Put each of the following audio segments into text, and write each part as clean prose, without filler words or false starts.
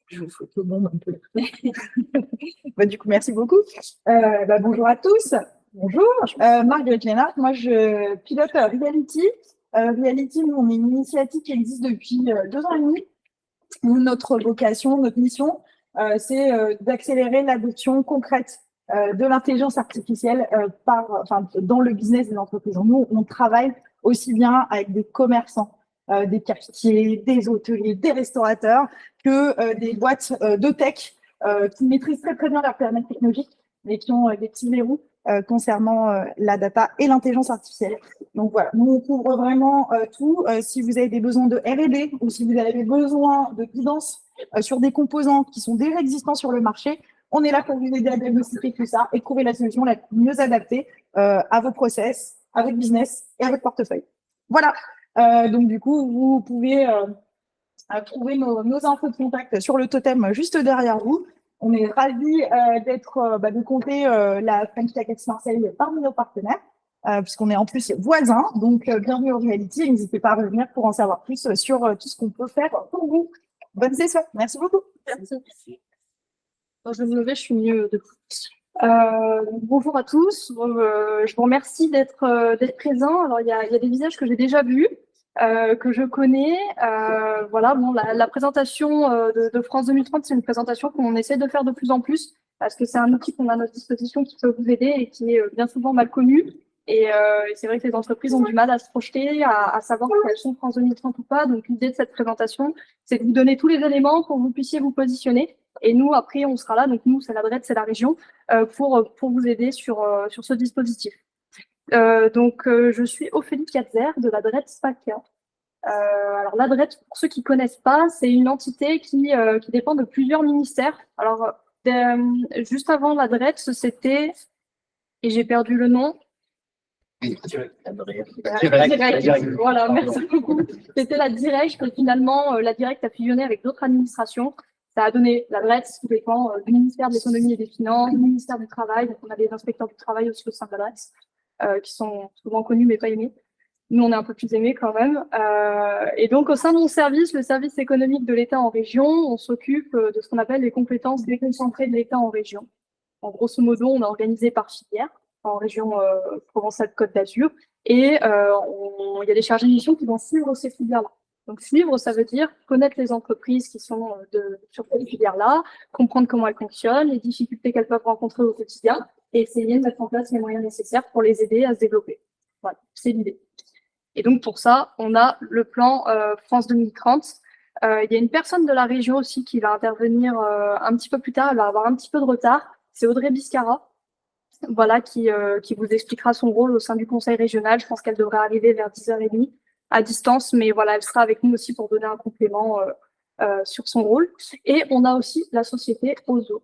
Je vous photo le monde un peu. Du coup, merci beaucoup. Bonjour à tous. Bonjour. Marguerite Lénard. Moi, je pilote Reality. Reality, nous, on est une initiative qui existe depuis 2 ans et demi. Nous, notre vocation, notre mission, c'est d'accélérer l'adoption concrète de l'intelligence artificielle dans le business des entreprises. Nous, on travaille aussi bien avec des commerçants, des cafetiers, des hôteliers, des restaurateurs, que des boîtes de tech qui maîtrisent très très bien leur périmètre technologique, mais qui ont des petits verrous concernant la data et l'intelligence artificielle. Donc voilà, nous on couvre vraiment tout. Si vous avez des besoins de R&D ou si vous avez besoin de guidance sur des composants qui sont déjà existants sur le marché, on est là pour vous aider à diagnostiquer tout ça et trouver la solution la mieux adaptée à vos process, à votre business et à votre portefeuille. Voilà. Donc du coup, vous pouvez trouver nos infos de contact sur le totem juste derrière vous. On est ravis de compter la French Tech X Marseille parmi nos partenaires, puisqu'on est en plus voisins. Donc, bienvenue au Reality. N'hésitez pas à revenir pour en savoir plus sur tout ce qu'on peut faire pour vous. Bonne session. Merci beaucoup. Merci. Je vais me lever, je suis mieux debout. Bonjour à tous. Je vous remercie d'être présents. Alors, il y a des visages que j'ai déjà vus. Que je connais. Voilà, bon, la présentation de France 2030, c'est une présentation qu'on essaie de faire de plus en plus parce que c'est un outil qu'on a à notre disposition qui peut vous aider et qui est bien souvent mal connu. Et c'est vrai que les entreprises ont du mal à se projeter, à savoir quelles sont France 2030 ou pas. Donc, l'idée de cette présentation, c'est de vous donner tous les éléments pour que vous puissiez vous positionner. Et nous, après, on sera là. Donc, nous, c'est la DRED, c'est la région, pour vous aider sur ce dispositif. Je suis Ophélie Katzer de la DRED SPACA. Alors la DRED, pour ceux qui connaissent pas, c'est une entité qui dépend de plusieurs ministères. Alors juste avant la DRED, c'était, et j'ai perdu le nom. Voilà, merci beaucoup. C'était la Direct, et finalement la Direct a fusionné avec d'autres administrations. Ça a donné la DRED, qui dépend du ministère de l'économie et des finances, du ministère du travail. Donc on a des inspecteurs du travail aussi au sein de la DRED, qui sont souvent connus mais pas aimés. Nous, on est un peu plus aimés quand même. Et donc, au sein de mon service, le service économique de l'État en région, on s'occupe de ce qu'on appelle les compétences déconcentrées de l'État en région. En grosso modo, on est organisé par filière en région Provence-Alpes-Côte d'Azur. Et il y a des chargés de mission qui vont suivre ces filières-là. Donc, suivre, ça veut dire connaître les entreprises qui sont sur ces filières-là, comprendre comment elles fonctionnent, les difficultés qu'elles peuvent rencontrer au quotidien, et essayer de mettre en place les moyens nécessaires pour les aider à se développer. Voilà, c'est l'idée. Et donc, pour ça, on a le plan France 2030. Il y a une personne de la région aussi qui va intervenir un petit peu plus tard. Elle va avoir un petit peu de retard. C'est Audrey Biscara, voilà, qui vous expliquera son rôle au sein du conseil régional. Je pense qu'elle devrait arriver vers 10h30 à distance. Mais voilà, elle sera avec nous aussi pour donner un complément sur son rôle. Et on a aussi la société OZO,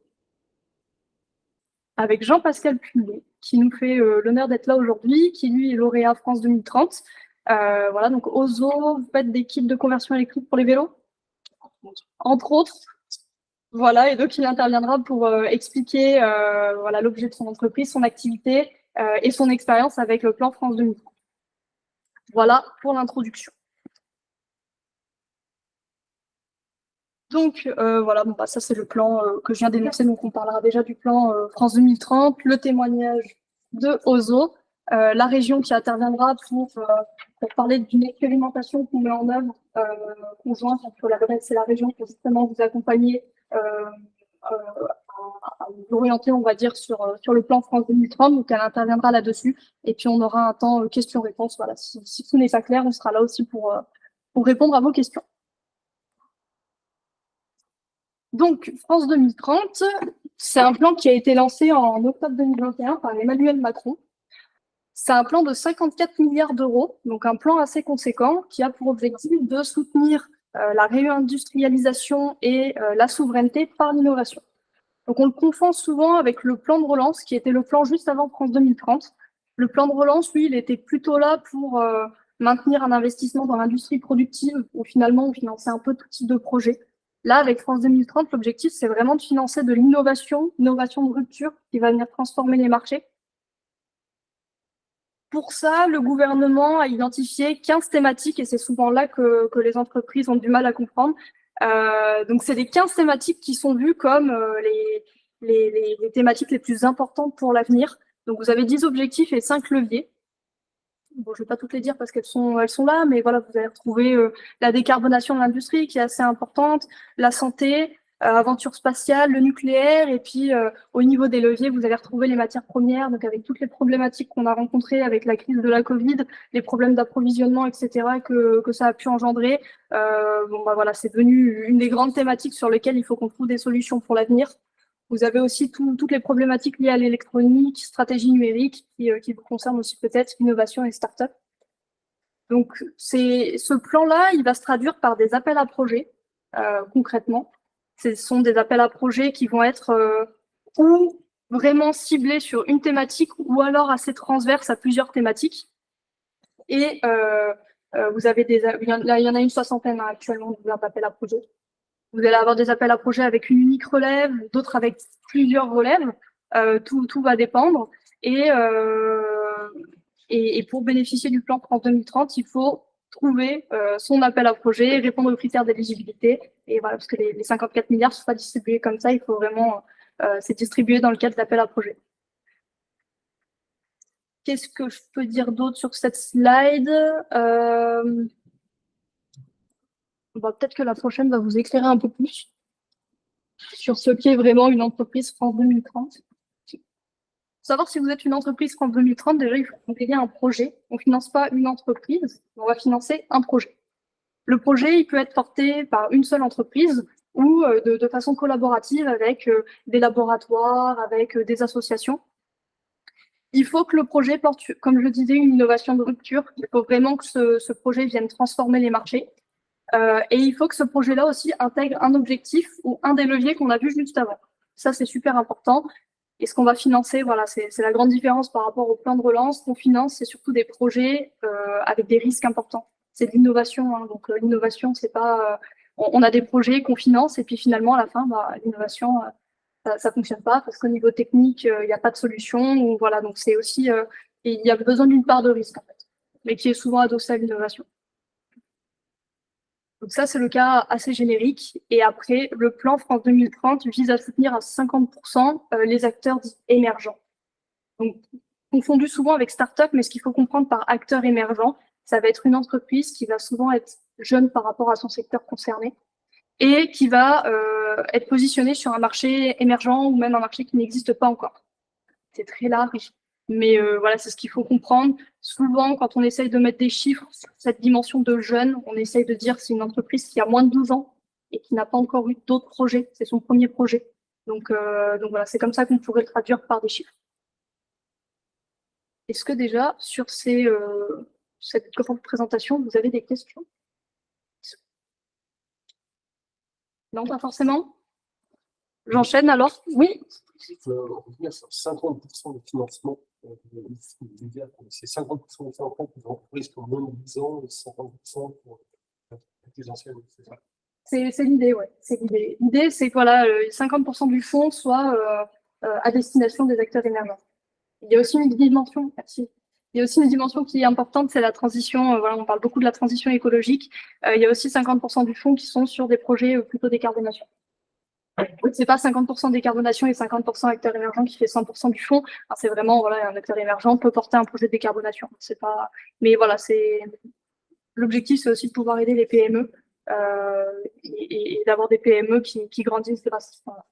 avec Jean-Pascal Pullet, qui nous fait l'honneur d'être là aujourd'hui, qui lui est lauréat France 2030. Voilà, donc OZO, vous faites des kits de conversion électrique pour les vélos, entre autres. Voilà, et donc il interviendra pour expliquer voilà, l'objet de son entreprise, son activité et son expérience avec le plan France 2030. Voilà pour l'introduction. Donc voilà, bon, ça c'est le plan que je viens d'énoncer, donc on parlera déjà du plan France 2030, le témoignage de OZO, la région qui interviendra pour parler d'une expérimentation qu'on met en œuvre conjointe entre la DRED et la région pour justement vous accompagner à vous orienter, on va dire, sur le plan France 2030. Donc, elle interviendra là-dessus. Et puis, on aura un temps questions-réponses. Voilà, si tout n'est pas clair, on sera là aussi pour répondre à vos questions. Donc, France 2030, c'est un plan qui a été lancé en octobre 2021 par Emmanuel Macron. C'est un plan de 54 milliards d'euros, donc un plan assez conséquent qui a pour objectif de soutenir la réindustrialisation et la souveraineté par l'innovation. Donc on le confond souvent avec le plan de relance qui était le plan juste avant France 2030. Le plan de relance, lui, il était plutôt là pour maintenir un investissement dans l'industrie productive où finalement on finançait un peu tout type de projet. Là, avec France 2030, l'objectif, c'est vraiment de financer de l'innovation, innovation de rupture qui va venir transformer les marchés. Pour ça, le gouvernement a identifié 15 thématiques et c'est souvent là que les entreprises ont du mal à comprendre. Donc, c'est les 15 thématiques qui sont vues comme les thématiques les plus importantes pour l'avenir. Donc, vous avez 10 objectifs et 5 leviers. Bon, je ne vais pas toutes les dire parce qu'elles sont là, mais voilà, vous allez retrouver la décarbonation de l'industrie qui est assez importante, la santé, aventure spatiale, le nucléaire, et puis au niveau des leviers, vous allez retrouver les matières premières, donc avec toutes les problématiques qu'on a rencontrées avec la crise de la Covid, les problèmes d'approvisionnement, etc., que ça a pu engendrer. Bon, bah voilà, c'est devenu une des grandes thématiques sur lesquelles il faut qu'on trouve des solutions pour l'avenir. Vous avez aussi toutes les problématiques liées à l'électronique, stratégie numérique, qui vous concernent aussi peut-être, innovation et start-up. Donc, ce plan-là, il va se traduire par des appels à projets, concrètement. Ce sont des appels à projets qui vont être ou vraiment ciblés sur une thématique ou alors assez transverses à plusieurs thématiques. Et vous avez il y en a une soixantaine actuellement d'appels à projets. Vous allez avoir des appels à projets avec une unique relève, d'autres avec plusieurs relèves. Tout va dépendre. Et pour bénéficier du plan France 2030, il faut trouver son appel à projet, répondre aux critères d'éligibilité. Et voilà, parce que les 54 milliards ne sont pas distribués comme ça. Il faut vraiment c'est distribué dans le cadre d'appel à projet. Qu'est-ce que je peux dire d'autre sur cette slide? Peut-être que la prochaine va vous éclairer un peu plus sur ce qu'est vraiment une entreprise France 2030. Pour savoir si vous êtes une entreprise France 2030, déjà, il faut qu'on ait un projet. On ne finance pas une entreprise, on va financer un projet. Le projet, il peut être porté par une seule entreprise ou de façon collaborative avec des laboratoires, avec des associations. Il faut que le projet porte, comme je le disais, une innovation de rupture. Il faut vraiment que ce projet vienne transformer les marchés. Et il faut que ce projet-là aussi intègre un objectif ou un des leviers qu'on a vu juste avant. Ça, c'est super important. Et ce qu'on va financer, voilà, c'est la grande différence par rapport au plan de relance. Qu'on finance, c'est surtout des projets avec des risques importants. C'est de l'innovation, hein. Donc l'innovation, c'est pas... on a des projets qu'on finance et puis finalement, à la fin, l'innovation, ça fonctionne pas parce qu'au niveau technique, il n'y a pas de solution. Ou, voilà, donc c'est aussi... il y a besoin d'une part de risque, en fait, mais qui est souvent adossée à l'innovation. Donc ça, c'est le cas assez générique. Et après, le plan France 2030 vise à soutenir à 50% les acteurs dits émergents. Donc, confondu souvent avec start-up, mais ce qu'il faut comprendre par acteur émergent, ça va être une entreprise qui va souvent être jeune par rapport à son secteur concerné et qui va être positionnée sur un marché émergent ou même un marché qui n'existe pas encore. C'est très large. Mais voilà, c'est ce qu'il faut comprendre. Souvent, quand on essaye de mettre des chiffres sur cette dimension de jeune, on essaye de dire que c'est une entreprise qui a moins de 12 ans et qui n'a pas encore eu d'autres projets. C'est son premier projet. Donc voilà, c'est comme ça qu'on pourrait le traduire par des chiffres. Est-ce que déjà, sur cette grande présentation, vous avez des questions? Non, pas forcément. J'enchaîne alors. Oui. Revenir sur 50% de financement. C'est 50% de financement pour les entreprises qui ont moins de 10 ans et 50% pour les anciennes, c'est ça? C'est l'idée, ouais. C'est l'idée. L'idée, c'est que voilà, 50% du fonds soit à destination des acteurs émergents. Il y a aussi une dimension, merci. Il y a aussi une dimension qui est importante, c'est la transition. Voilà, on parle beaucoup de la transition écologique. Il y a aussi 50% du fonds qui sont sur des projets plutôt décarbonation. C'est pas 50% décarbonation et 50% acteurs émergents qui fait 100% du fonds. C'est vraiment, voilà, un acteur émergent peut porter un projet de décarbonation. C'est pas, mais voilà, l'objectif, c'est aussi de pouvoir aider les PME et d'avoir des PME qui grandissent grâce à ça.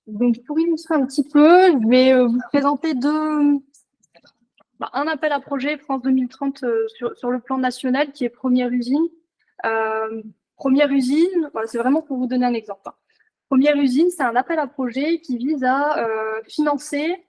Donc, pour illustrer un petit peu, je vais vous présenter un appel à projet France 2030 sur le plan national qui est Première Usine. Première Usine, voilà, c'est vraiment pour vous donner un exemple. Première Usine, c'est un appel à projet qui vise à financer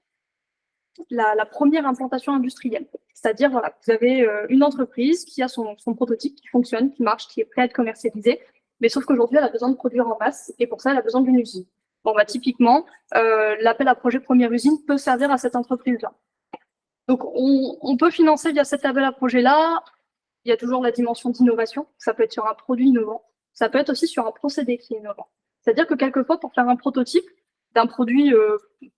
la première implantation industrielle. C'est-à-dire, voilà, vous avez une entreprise qui a son prototype qui fonctionne, qui marche, qui est prêt à être commercialisé, mais sauf qu'aujourd'hui, elle a besoin de produire en masse et pour ça, elle a besoin d'une usine. Bon, typiquement, l'appel à projet Première Usine peut servir à cette entreprise-là. Donc, on peut financer via cet appel à projet-là. Il y a toujours la dimension d'innovation. Ça peut être sur un produit innovant. Ça peut être aussi sur un procédé qui est innovant. C'est-à-dire que quelquefois, pour faire un prototype, d'un produit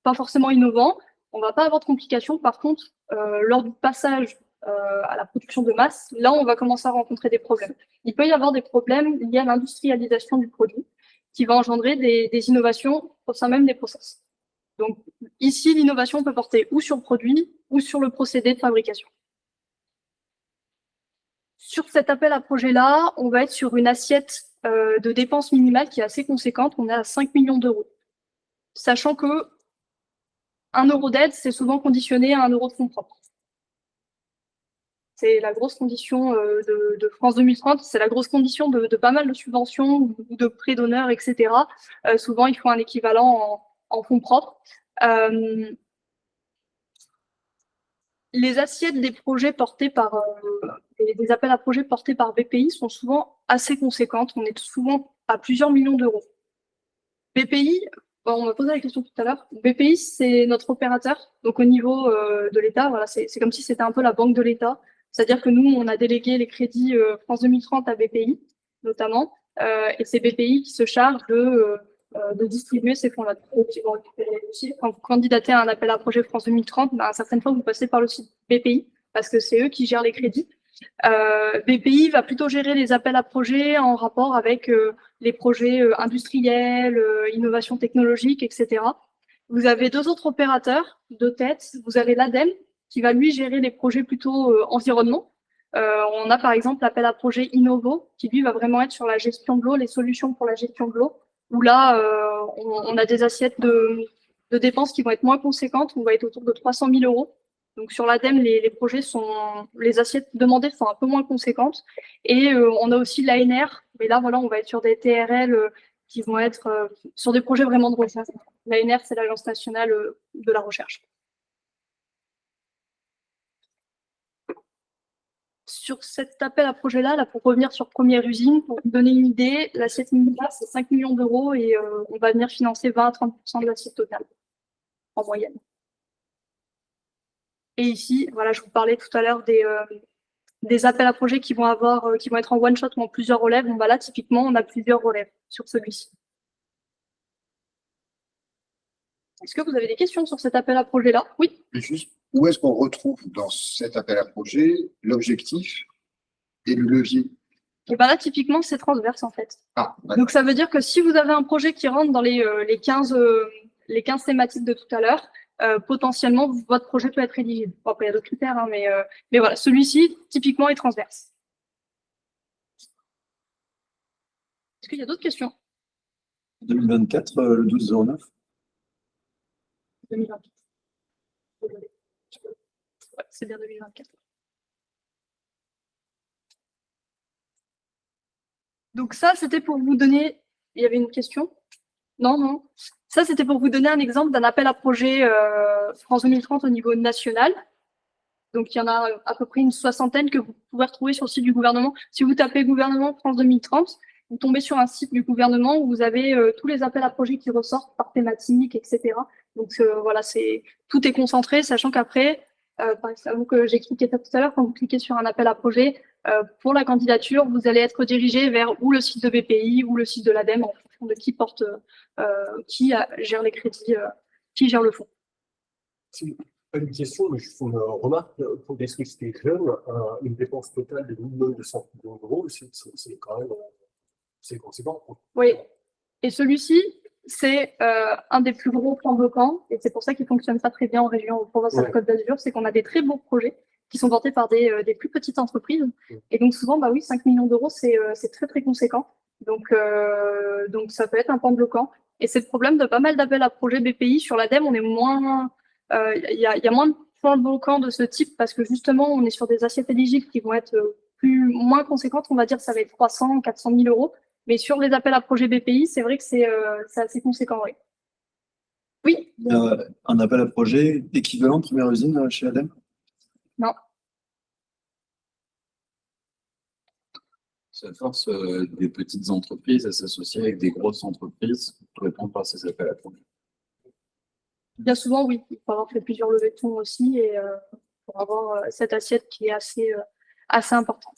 pas forcément innovant, on va pas avoir de complications. Par contre, lors du passage à la production de masse, là, on va commencer à rencontrer des problèmes. Il peut y avoir des problèmes liés à l'industrialisation du produit qui va engendrer des innovations au sein même des process. Donc, ici, l'innovation peut porter ou sur le produit ou sur le procédé de fabrication. Sur cet appel à projet-là, on va être sur une assiette de dépenses minimales qui est assez conséquente. On est à 5 millions d'euros. Sachant que 1 euro d'aide, c'est souvent conditionné à 1 euro de fonds propres. C'est la grosse condition de France 2030, c'est la grosse condition de pas mal de subventions ou de prêts d'honneur, etc. Souvent, il faut un équivalent en fonds propres. Les assiettes des projets portés par des appels à projets portés par BPI sont souvent assez conséquentes. On est souvent à plusieurs millions d'euros. BPI, on m'a posé la question tout à l'heure. BPI, c'est notre opérateur. Donc au niveau de l'État, voilà, c'est comme si c'était un peu la banque de l'État. C'est-à-dire que nous, on a délégué les crédits France 2030 à BPI, notamment, et c'est BPI qui se charge de distribuer ces fonds-là. Quand vous candidatez à un appel à projet France 2030, bah, certaines fois, vous passez par le site BPI, parce que c'est eux qui gèrent les crédits. BPI va plutôt gérer les appels à projets en rapport avec les projets industriels, innovation technologique, etc. Vous avez 2 autres opérateurs de tête. Vous avez l'ADEME, qui va lui gérer les projets plutôt environnement. On a par exemple l'appel à projet Innovo, qui lui va vraiment être sur la gestion de l'eau, les solutions pour la gestion de l'eau, où là, on a des assiettes de dépenses qui vont être moins conséquentes. On va être autour de 300 000 euros. Donc sur l'ADEME, les assiettes demandées sont un peu moins conséquentes. Et on a aussi l'ANR, mais là, voilà, on va être sur des TRL qui vont être sur des projets vraiment de recherche. L'ANR, c'est l'Agence nationale de la recherche. Sur cet appel à projet-là, là, pour revenir sur première usine, pour vous donner une idée, l'assiette minimale, c'est 5 millions d'euros et on va venir financer 20 à 30% de l'assiette totale, en moyenne. Et ici, voilà, je vous parlais tout à l'heure des appels à projets qui vont être en one shot ou en plusieurs relèves. Bon, bah là, typiquement, on a plusieurs relèves sur celui-ci. Est-ce que vous avez des questions sur cet appel à projet-là? Oui. Et juste, où est-ce qu'on retrouve dans cet appel à projet l'objectif et le levier? Et ben là, typiquement, c'est transverse, en fait. Ah, donc, ça veut dire que si vous avez un projet qui rentre dans les 15 thématiques de tout à l'heure, potentiellement, votre projet peut être éligible. Bon, après, il y a d'autres critères, hein, mais voilà, celui-ci, typiquement, est transverse. Est-ce qu'il y a d'autres questions? 2024, le 12/09. 2024. Ouais, c'est bien 2024. Donc ça, c'était pour vous donner... Il y avait une question? Non, non. Ça, c'était pour vous donner un exemple d'un appel à projet France 2030 au niveau national. Donc, il y en a à peu près une soixantaine que vous pouvez retrouver sur le site du gouvernement. Si vous tapez gouvernement France 2030, vous tombez sur un site du gouvernement où vous avez tous les appels à projets qui ressortent par thématique, etc. Donc, voilà, tout est concentré, sachant qu'après, par exemple, que j'expliquais ça tout à l'heure, quand vous cliquez sur un appel à projet, pour la candidature, vous allez être dirigé vers ou le site de BPI ou le site de l'ADEME en fonction de qui gère les crédits, qui gère le fonds. C'est pas une question, mais juste une remarque. Pour des sociétés jeunes, une dépense totale de 1 200 000 euros, c'est quand même c'est conséquent. Oui. Et celui-ci, c'est un des plus gros plans bloquants, et c'est pour ça qu'il fonctionne pas très bien en région Provence-Alpes-Côte d'Azur, c'est qu'on a des très beaux projets qui sont portés par des plus petites entreprises. Et donc souvent, bah oui, 5 millions d'euros, c'est très très conséquent. Donc ça peut être un point bloquant. Et c'est le problème de pas mal d'appels à projets BPI. Sur l'ADEME, on est moins, il y a moins de points bloquants de ce type parce que justement, on est sur des assiettes éligibles qui vont être moins conséquentes. On va dire que ça va être 300, 400 000 euros. Mais sur les appels à projets BPI, c'est vrai que c'est assez conséquent, oui. Oui. Il y a un appel à projet équivalent de première usine chez ADEME? Non. Ça force des petites entreprises à s'associer avec des grosses entreprises pour répondre à ces appels à projets. Bien souvent, oui. Il faut avoir fait plusieurs levées de fonds aussi et pour avoir cette assiette qui est assez importante.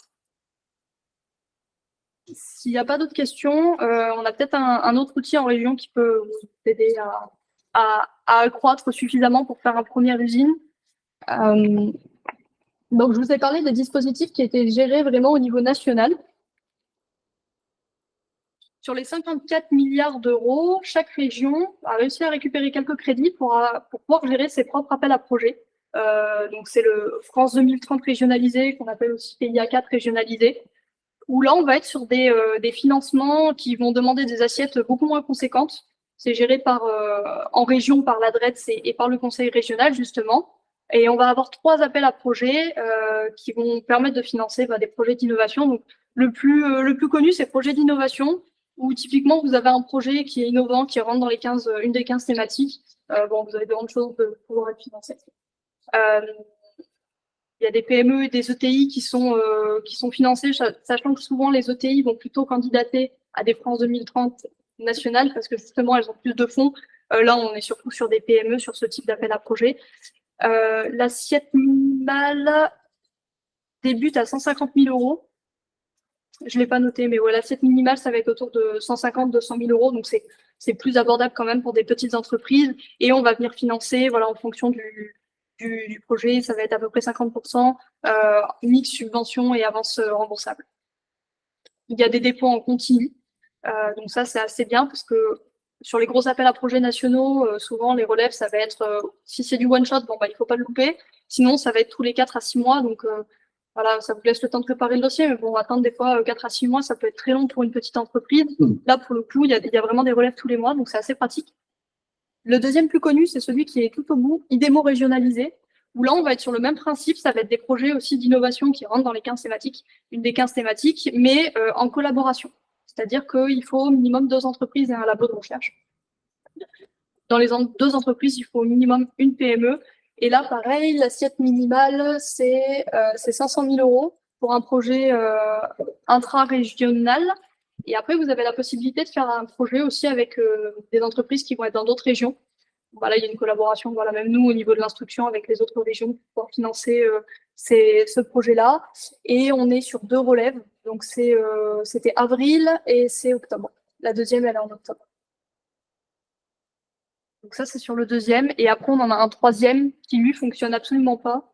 S'il n'y a pas d'autres questions, on a peut-être un autre outil en région qui peut vous aider à accroître suffisamment pour faire une première usine. Donc, je vous ai parlé des dispositifs qui étaient gérés vraiment au niveau national. Sur les 54 milliards d'euros, chaque région a réussi à récupérer quelques crédits pour pouvoir gérer ses propres appels à projets. Donc, c'est le France 2030 régionalisé, qu'on appelle aussi PIA 4 régionalisé, où là, on va être sur des financements qui vont demander des assiettes beaucoup moins conséquentes. C'est géré en région par l'ADRETS et par le conseil régional, justement. Et on va avoir 3 appels à projets qui vont permettre de financer des projets d'innovation. Donc, le plus connu, c'est projet d'innovation, où typiquement, vous avez un projet qui est innovant, qui rentre dans une des 15 thématiques. Vous avez de grandes chances de pouvoir être financé. Il y a des PME et des ETI qui sont financés, sachant que souvent les ETI vont plutôt candidater à des France 2030 nationales parce que justement elles ont plus de fonds. Là, on est surtout sur des PME sur ce type d'appel à projet. L'assiette minimale débute à 150 000 euros. Je ne l'ai pas noté, mais ouais, l'assiette minimale, ça va être autour de 150 200 000 euros. Donc, c'est plus abordable quand même pour des petites entreprises. Et on va venir financer en fonction du projet. Ça va être à peu près 50%, mix subvention et avance remboursable. Il y a des dépôts en continu. Donc, ça, c'est assez bien parce que sur les gros appels à projets nationaux, souvent, les relèves, ça va être, si c'est du one-shot, il ne faut pas le louper. Sinon, ça va être tous les 4 à 6 mois. Donc, voilà, ça vous laisse le temps de préparer le dossier, mais bon, attendre des fois 4 à 6 mois, ça peut être très long pour une petite entreprise. Là, pour le coup, il y a vraiment des relèves tous les mois, donc c'est assez pratique. Le deuxième plus connu, c'est celui qui est tout au bout, IDEMO régionalisé, où là, on va être sur le même principe, ça va être des projets aussi d'innovation qui rentrent dans les 15 thématiques, une des 15 thématiques, mais en collaboration. C'est-à-dire qu'il faut au minimum 2 entreprises et un labo de recherche. Dans les 2 entreprises, il faut au minimum une PME. Et là, pareil, l'assiette minimale, c'est 500 000 euros pour un projet intra-régional. Et après, vous avez la possibilité de faire un projet aussi avec des entreprises qui vont être dans d'autres régions. Voilà, il y a une collaboration, même nous, au niveau de l'instruction, avec les autres régions pour pouvoir financer ce projet-là. Et on est sur 2 relèves. Donc, c'était avril et c'est octobre. La deuxième, elle est en octobre. Donc ça, c'est sur le deuxième. Et après, on en a un troisième qui, lui, fonctionne absolument pas.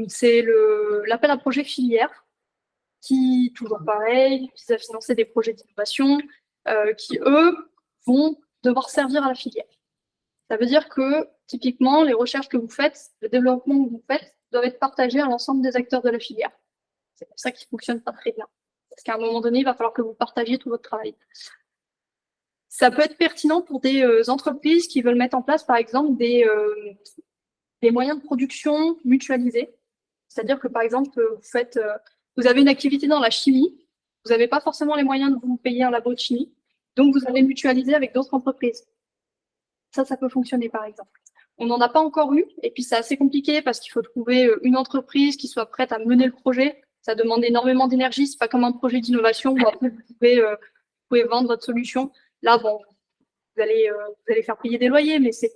C'est l'appel à projet filière qui, toujours pareil, vise à financer des projets d'innovation qui, eux, vont devoir servir à la filière. Ça veut dire que, typiquement, les recherches que vous faites, le développement que vous faites, doivent être partagés à l'ensemble des acteurs de la filière. C'est pour ça qu'il ne fonctionne pas très bien. Parce qu'à un moment donné, il va falloir que vous partagiez tout votre travail. Ça peut être pertinent pour des entreprises qui veulent mettre en place, par exemple, des moyens de production mutualisés. C'est-à-dire que, par exemple, vous avez une activité dans la chimie, vous n'avez pas forcément les moyens de vous payer un labo de chimie, donc vous allez mutualiser avec d'autres entreprises. Ça peut fonctionner, par exemple. On n'en a pas encore eu, et puis c'est assez compliqué parce qu'il faut trouver une entreprise qui soit prête à mener le projet. Ça demande énormément d'énergie, c'est pas comme un projet d'innovation où après vous pouvez vendre votre solution. Là, bon, vous allez faire payer des loyers, mais c'est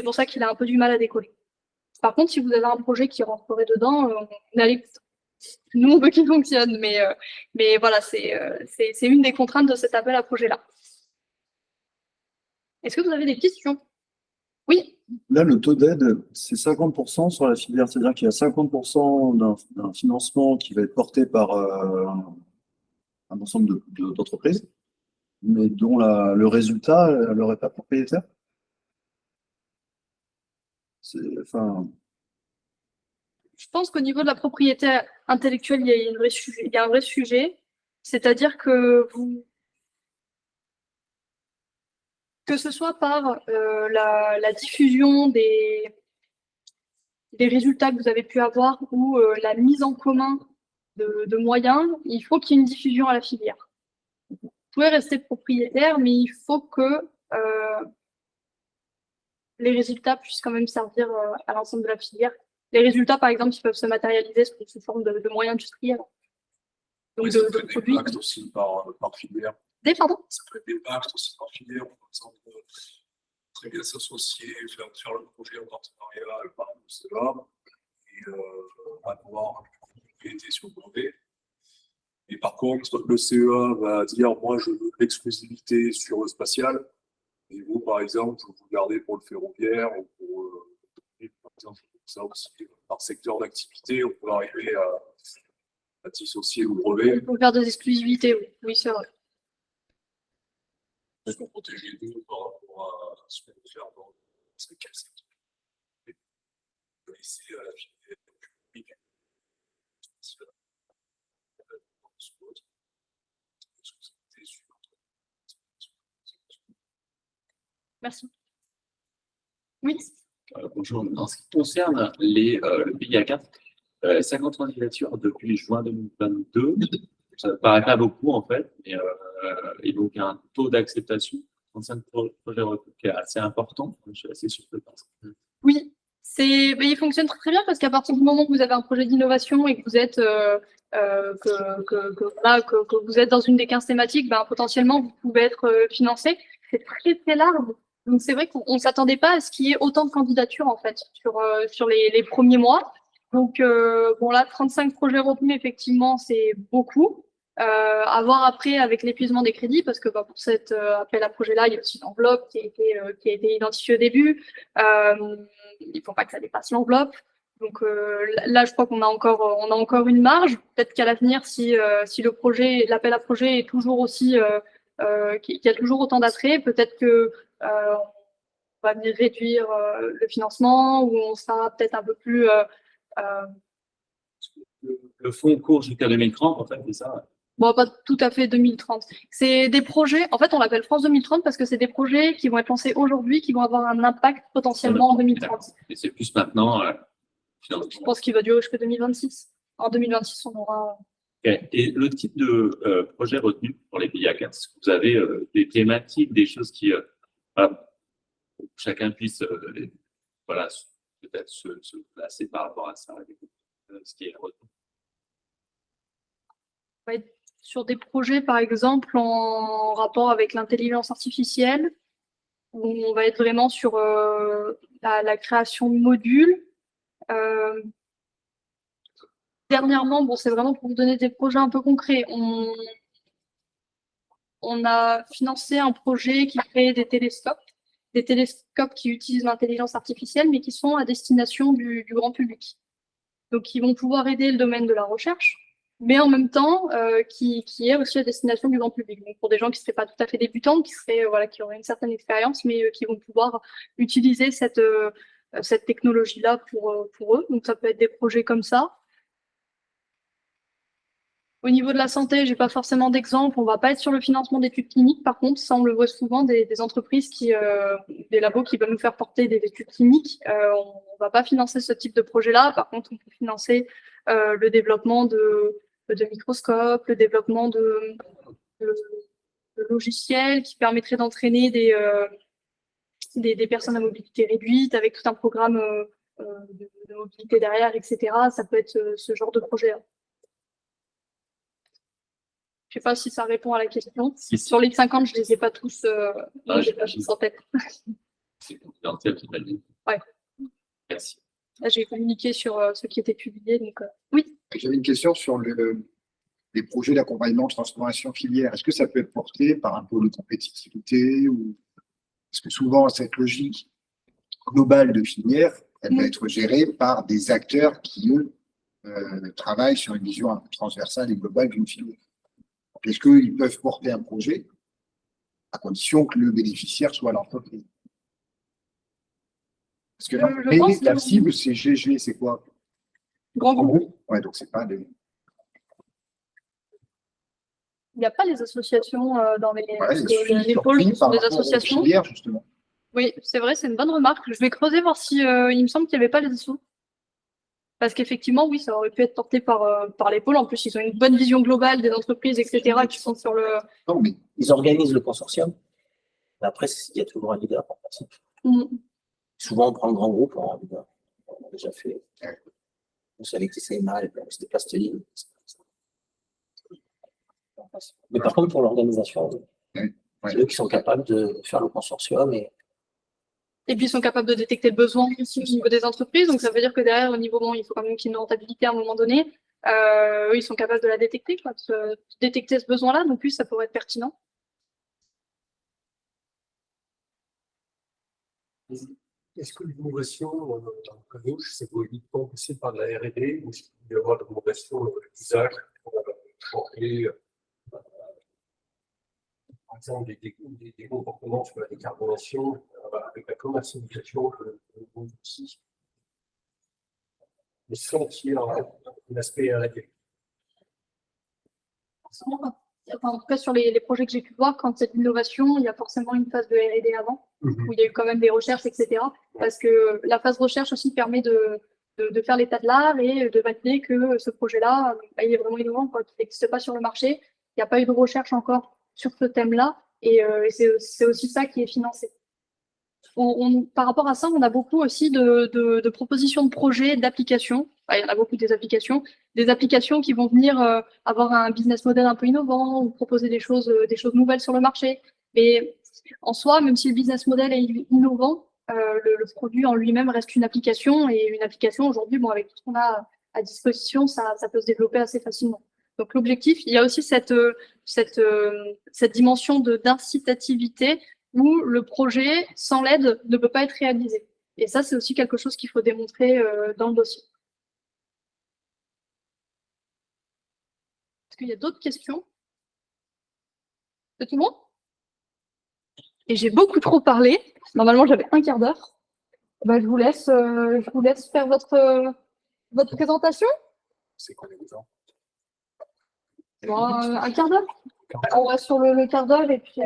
pour ça qu'il a un peu du mal à décoller. Par contre, si vous avez un projet qui rentrerait dedans, on est à l'écoute. Nous, on veut qu'il fonctionne, mais voilà, c'est une des contraintes de cet appel à projet-là. Est-ce que vous avez des questions? Oui. Là, le taux d'aide, c'est 50% sur la filière, c'est-à-dire qu'il y a 50% d'un financement qui va être porté par un ensemble d'entreprises, mais dont le résultat leur est pas propriétaire. Je pense qu'au niveau de la propriété intellectuelle, il y a un vrai sujet. C'est-à-dire que que ce soit par la diffusion des résultats que vous avez pu avoir ou la mise en commun de moyens, il faut qu'il y ait une diffusion à la filière. Vous pouvez rester propriétaire, mais il faut que les résultats puissent quand même servir à l'ensemble de la filière. Les résultats, par exemple, ils peuvent se matérialiser sous forme de moyens industriels. Donc, oui, de produits. Des pactes aussi par filière. Pardon ? Ça peut être des pactes aussi par filière, par exemple, très bien s'associer, faire le projet en partenariat par le CEA et avoir une propriété sur le brevet. Et par contre, le CEA va dire moi, je veux l'exclusivité sur le spatial. Et vous, par exemple, vous regardez pour le ferroviaire ou pour, par exemple, ça aussi, par secteur d'activité, on peut arriver à dissocier le brevet. On peut faire des exclusivités, oui, oui c'est vrai. Juste pour protéger nous par rapport à ce qu'on peut faire dans ce quel secteur. Laisser à la filière publique. Merci. Oui. Bonjour. En ce qui concerne le pays à 4, 50 candidatures depuis juin 2022, ça ne paraît pas beaucoup en fait, et donc il y a un taux d'acceptation, 35 projets retenus, qui est assez important. Je suis assez surpris par ça. Oui, il fonctionne très, très bien parce qu'à partir du moment où vous avez un projet d'innovation et que vous êtes que vous êtes dans une des 15 thématiques, ben, potentiellement vous pouvez être financé. C'est très très large. Donc c'est vrai qu'on ne s'attendait pas à ce qu'il y ait autant de candidatures en fait sur les premiers mois. Donc bon là, 35 projets retenus, effectivement, c'est beaucoup. À voir après avec l'épuisement des crédits, parce que pour cet appel à projet-là, il y a aussi une enveloppe qui a été identifiée au début. Il ne faut pas que ça dépasse l'enveloppe. Donc là, je crois qu'on a encore une marge. Peut-être qu'à l'avenir, si l'appel à projet est toujours aussi, qu'il y a toujours autant d'attrait, peut-être que on va venir réduire le financement, ou on sera peut-être un peu plus. Le fonds court jusqu'à 2030, en fait, c'est ça. Bon, pas tout à fait 2030. C'est des projets, en fait, on l'appelle France 2030 parce que c'est des projets qui vont être lancés aujourd'hui, qui vont avoir un impact potentiellement en 2030. Et c'est plus maintenant. Je pense qu'il va durer jusqu'à 2026. En 2026, on aura. Et le type de projet retenu pour les pays à 4, est-ce que vous avez des thématiques, des choses qui, voilà, pour que chacun puisse voilà, peut-être se placer par rapport à ça, ce qui est retenu. On va être sur des projets, par exemple, en rapport avec l'intelligence artificielle, où on va être vraiment sur la création de modules. Dernièrement, bon, c'est vraiment pour vous donner des projets un peu concrets. On a financé un projet qui crée des télescopes qui utilisent l'intelligence artificielle, mais qui sont à destination du grand public. Donc, ils vont pouvoir aider le domaine de la recherche, mais en même temps, qui est aussi à destination du grand public. Donc, pour des gens qui ne seraient pas tout à fait débutants, qui auraient une certaine expérience, mais qui vont pouvoir utiliser cette technologie-là pour eux. Donc, ça peut être des projets comme ça. Au niveau de la santé, j'ai pas forcément d'exemple. On va pas être sur le financement d'études cliniques. Par contre, ça, on le voit souvent des entreprises des labos qui veulent nous faire porter des études cliniques. On va pas financer ce type de projet-là. Par contre, on peut financer le développement de microscopes, le développement de logiciels qui permettraient d'entraîner des personnes à mobilité réduite avec tout un programme de mobilité derrière, etc. Ça peut être ce genre de projet-là. Je sais pas si ça répond à la question. Sur les 50, je les ai pas tous, j'ai pas tous en tête. C'est confidentiel, j'imagine. Ouais. Merci. Là, j'ai communiqué sur ce qui était publié, donc oui. J'avais une question sur les projets d'accompagnement de transformation filière. Est-ce que ça peut être porté par un pôle de compétitivité ou parce que souvent cette logique globale de filière, elle va être gérée par des acteurs qui eux travaillent sur une vision un peu transversale et globale d'une filière. Est-ce qu'ils peuvent porter un projet à condition que le bénéficiaire soit l'entreprise? Parce que la cible, c'est GG, c'est quoi? Grand groupe. Ouais, donc c'est pas des. Il n'y a pas les associations dans les pôles sont des associations. Filières, justement. Oui, c'est vrai, c'est une bonne remarque. Je vais creuser voir si il me semble qu'il n'y avait pas les assos. Parce qu'effectivement, oui, ça aurait pu être porté par les pôles. En plus, ils ont une bonne vision globale des entreprises, etc., qui sont sur le. Non, mais ils organisent le consortium. Après, il y a toujours un leader. Souvent, on prend le grand groupe, on a leader. On a déjà fait. On savait que c'était mal, c'était Pasteline. Mais par contre, pour l'organisation, c'est eux qui sont capables de faire le consortium. Et puis, ils sont capables de détecter le besoin aussi au niveau des entreprises. Donc, ça veut dire que derrière, au niveau, il faut quand même qu'il y ait une rentabilité à un moment donné. Eux, ils sont capables de la détecter, de détecter ce besoin-là. Donc, oui, ça pourrait être pertinent. Est-ce que l'innovation à gauche, ça doit uniquement passer par de la R&D ou est-ce qu'il peut y avoir de l'innovation d'usage pour changer, par exemple, des comportements sur la décarbonation avec la commercialisation de nouveaux outils, mais sans qu'il y ait un aspect R&D? Enfin, en tout cas, sur les projets que j'ai pu voir, quand c'est de l'innovation, il y a forcément une phase de R&D avant, où il y a eu quand même des recherches, etc. Parce que la phase recherche aussi permet de faire l'état de l'art et de valider que ce projet-là, il est vraiment innovant, quoi, qu'il n'existe pas sur le marché. Il n'y a pas eu de recherche encore sur ce thème-là, et c'est aussi ça qui est financé. Par rapport à ça, on a beaucoup aussi de propositions de projets, d'applications. Il y en a beaucoup des applications qui vont venir avoir un business model un peu innovant ou proposer des choses nouvelles sur le marché. Mais en soi, même si le business model est innovant, le produit en lui-même reste une application. Et une application, aujourd'hui, bon, avec tout ce qu'on a à disposition, ça peut se développer assez facilement. Donc l'objectif, il y a aussi cette dimension d'incitativité où le projet, sans l'aide, ne peut pas être réalisé. Et ça, c'est aussi quelque chose qu'il faut démontrer dans le dossier. Est-ce qu'il y a d'autres questions? C'est tout le monde? Et j'ai beaucoup trop parlé. Normalement, j'avais un quart d'heure. Ben, je vous laisse faire votre présentation. C'est combien de temps? Bon, un quart d'heure. On reste sur le quart d'heure et puis...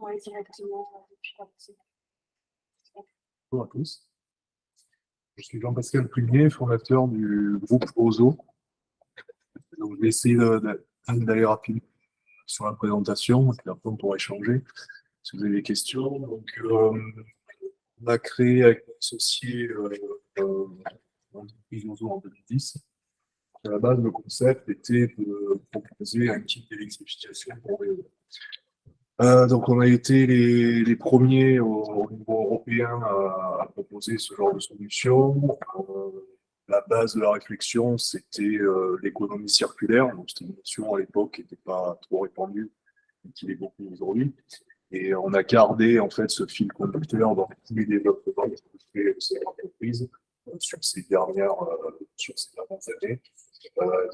On va directement depuis la possible. Bonjour à tous. Je suis Jean-Pascal Prunier, fondateur du groupe OZO. Donc, je vais essayer d'aller rapidement sur la présentation, et puis après on pourra échanger si vous avez des questions. Donc, on a créé avec mon associé l'entreprise OZO en 2010. À la base, le concept était de proposer un kit d'électrification pour les donc, on a été les premiers au niveau européen à proposer ce genre de solution. La base de la réflexion, c'était l'économie circulaire. Donc, c'était une notion à l'époque qui n'était pas trop répandue, mais qui l'est beaucoup aujourd'hui. Et on a gardé en fait ce fil conducteur dans tous les développements que fait cette entreprise sur ces dernières années.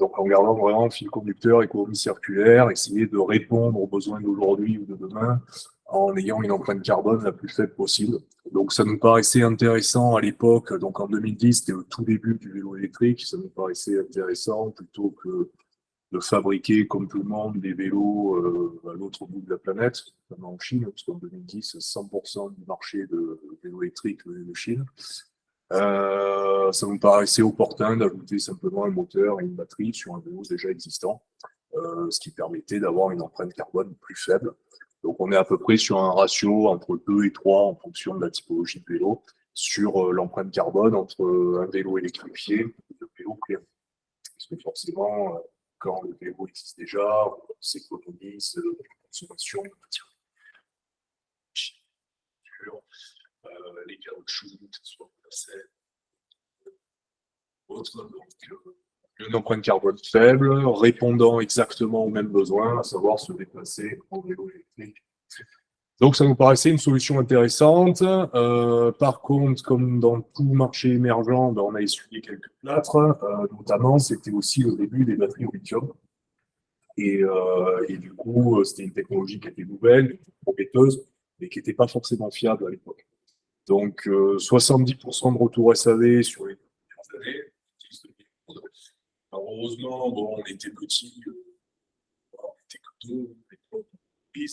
Donc, en gardant vraiment le fil conducteur, économie circulaire, essayer de répondre aux besoins d'aujourd'hui ou de demain en ayant une empreinte carbone la plus faible possible. Donc, ça nous paraissait intéressant à l'époque. Donc, en 2010, c'était le tout début du vélo électrique. Ça nous paraissait intéressant plutôt que de fabriquer, comme tout le monde, des vélos à l'autre bout de la planète, notamment en Chine, parce qu'en 2010, 100% du marché de vélos électriques venait de Chine. Ça nous paraissait opportun d'ajouter simplement un moteur et une batterie sur un vélo déjà existant, ce qui permettait d'avoir une empreinte carbone plus faible. Donc on est à peu près sur un ratio entre 2 et 3 en fonction de la typologie de vélo sur l'empreinte carbone entre un vélo électrifié et le vélo clair. Parce que forcément, quand le vélo existe déjà, on s'économise la consommation de matières les caoutchoucs, que ce soit pour la selle, autre. Donc, une empreinte carbone faible, répondant exactement aux mêmes besoins, à savoir se déplacer en vélo électrique. Donc, ça nous paraissait une solution intéressante. Par contre, comme dans tout marché émergent, on a essuyé quelques plâtres. Notamment, c'était aussi le début des batteries au lithium. Et du coup, c'était une technologie qui était nouvelle, prometteuse, mais qui n'était pas forcément fiable à l'époque. Donc, 70% de retour SAV sur les dernières années. Alors, heureusement, bon, on était petits, on était que deux, et puis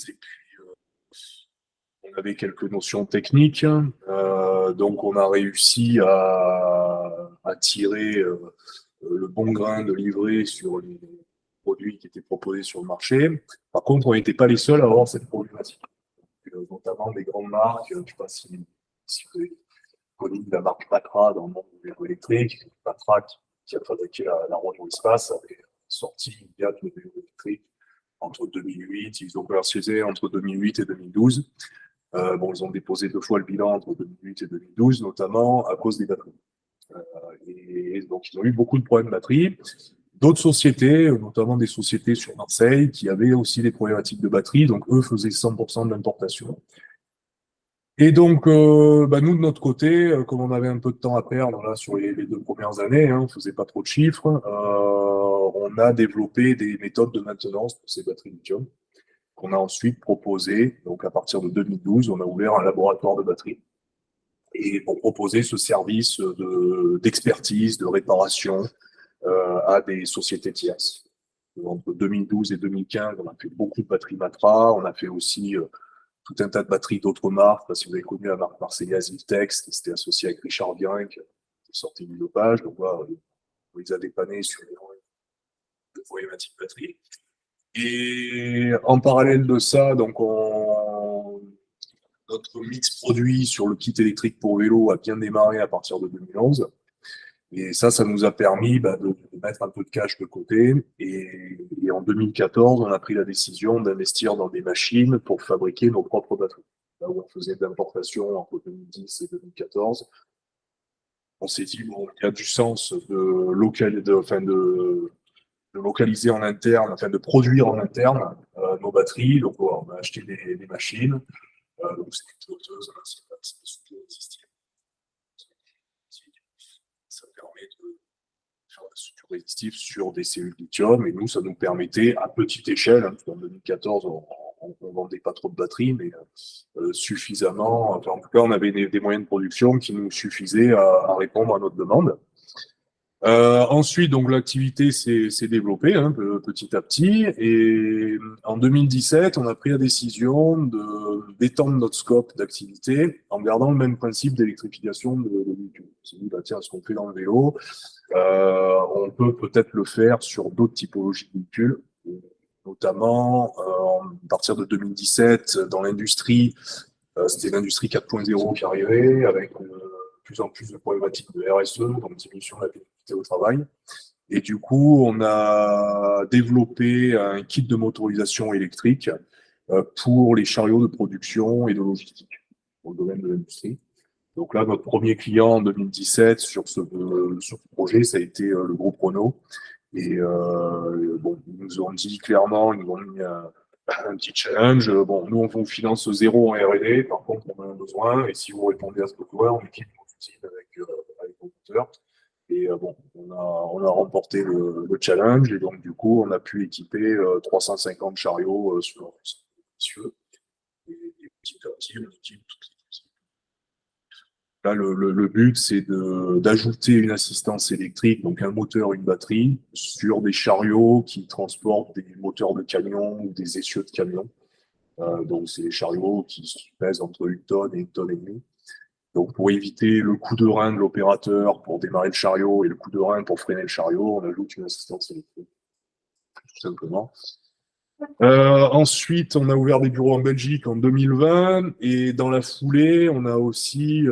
on avait quelques notions techniques. Donc, on a réussi à tirer le bon grain de livret sur les produits qui étaient proposés sur le marché. Par contre, on n'était pas les seuls à avoir cette problématique. Notamment des grandes marques, je ne sais pas si vous avez connu la marque Patra dans le monde du vélo électrique. Patra qui a fabriqué la roue dans l'espace avait sorti immédiatement le vélo électrique entre 2008. Ils ont commercialisé entre 2008 et 2012. Bon, ils ont déposé 2 fois le bilan entre 2008 et 2012, notamment à cause des batteries. Et donc, ils ont eu beaucoup de problèmes de batterie. D'autres sociétés, notamment des sociétés sur Marseille, qui avaient aussi des problématiques de batterie, donc eux faisaient 100% de l'importation. Et donc, nous, de notre côté, comme on avait un peu de temps à perdre là, sur les 2 premières années, on faisait pas trop de chiffres, on a développé des méthodes de maintenance pour ces batteries lithium, qu'on a ensuite proposé. Donc, à partir de 2012, on a ouvert un laboratoire de batteries. Et pour proposer ce service d'expertise, de réparation à des sociétés tierces. Entre 2012 et 2015, on a fait beaucoup de batteries Matra, on a fait aussi tout un tas de batteries d'autres marques. Si vous avez connu la marque marseillaise Iltex, qui s'était associée avec Richard Bien, qui est sorti du dopage, donc voilà, on les a dépannés sur les problématiques batterie. Et en parallèle de ça, donc notre mix produit sur le kit électrique pour vélo a bien démarré à partir de 2011. Et ça nous a permis de mettre un peu de cash de côté. Et en 2014, on a pris la décision d'investir dans des machines pour fabriquer nos propres batteries. Là où on faisait de l'importation entre 2010 et 2014, on s'est dit, bon, il y a du sens de localiser en interne, de produire en interne nos batteries. Donc, on a acheté des machines. Donc, c'est une flotteuse, c'est ça permet de faire la structure résistive sur des cellules lithium. Et nous, ça nous permettait, à petite échelle, parce qu'en 2014, on ne vendait pas trop de batteries, mais suffisamment. Enfin, en tout cas, on avait des moyens de production qui nous suffisaient à répondre à notre demande. Ensuite, donc l'activité s'est développée petit à petit, et en 2017, on a pris la décision d'étendre notre scope d'activité en gardant le même principe d'électrification de véhicules. On s'est dit, tiens, ce qu'on fait dans le vélo, on peut peut-être le faire sur d'autres typologies de véhicules, notamment à partir de 2017, dans l'industrie, c'était l'industrie 4.0 qui arrivait, avec plus en plus de problématiques de RSE, donc diminution de la pénibilité au travail. Et du coup, on a développé un kit de motorisation électrique pour les chariots de production et de logistique, pour le domaine de l'industrie. Donc là, notre premier client en 2017 sur ce projet, ça a été le groupe Renault. Et bon, ils nous ont dit clairement, ils nous ont mis un petit challenge. Bon, nous, on vous finance 0 en R&D, par contre, on a un besoin, et si vous répondez à ce besoin, on équipe vos usines avec vos moteurs. Et bon, on a remporté le challenge, et donc, du coup, on a pu équiper 350 chariots sur cieux. Et petit à petit, on équipe toutes les usines. Là, le but, c'est d'ajouter une assistance électrique, donc un moteur, une batterie, sur des chariots qui transportent des moteurs de camion ou des essieux de camion. Donc, c'est des chariots qui pèsent entre 1 tonne et 1 tonne et demie. Donc, pour éviter le coup de rein de l'opérateur pour démarrer le chariot et le coup de rein pour freiner le chariot, on ajoute une assistance électrique, tout simplement. Ensuite, on a ouvert des bureaux en Belgique en 2020, et dans la foulée, on a aussi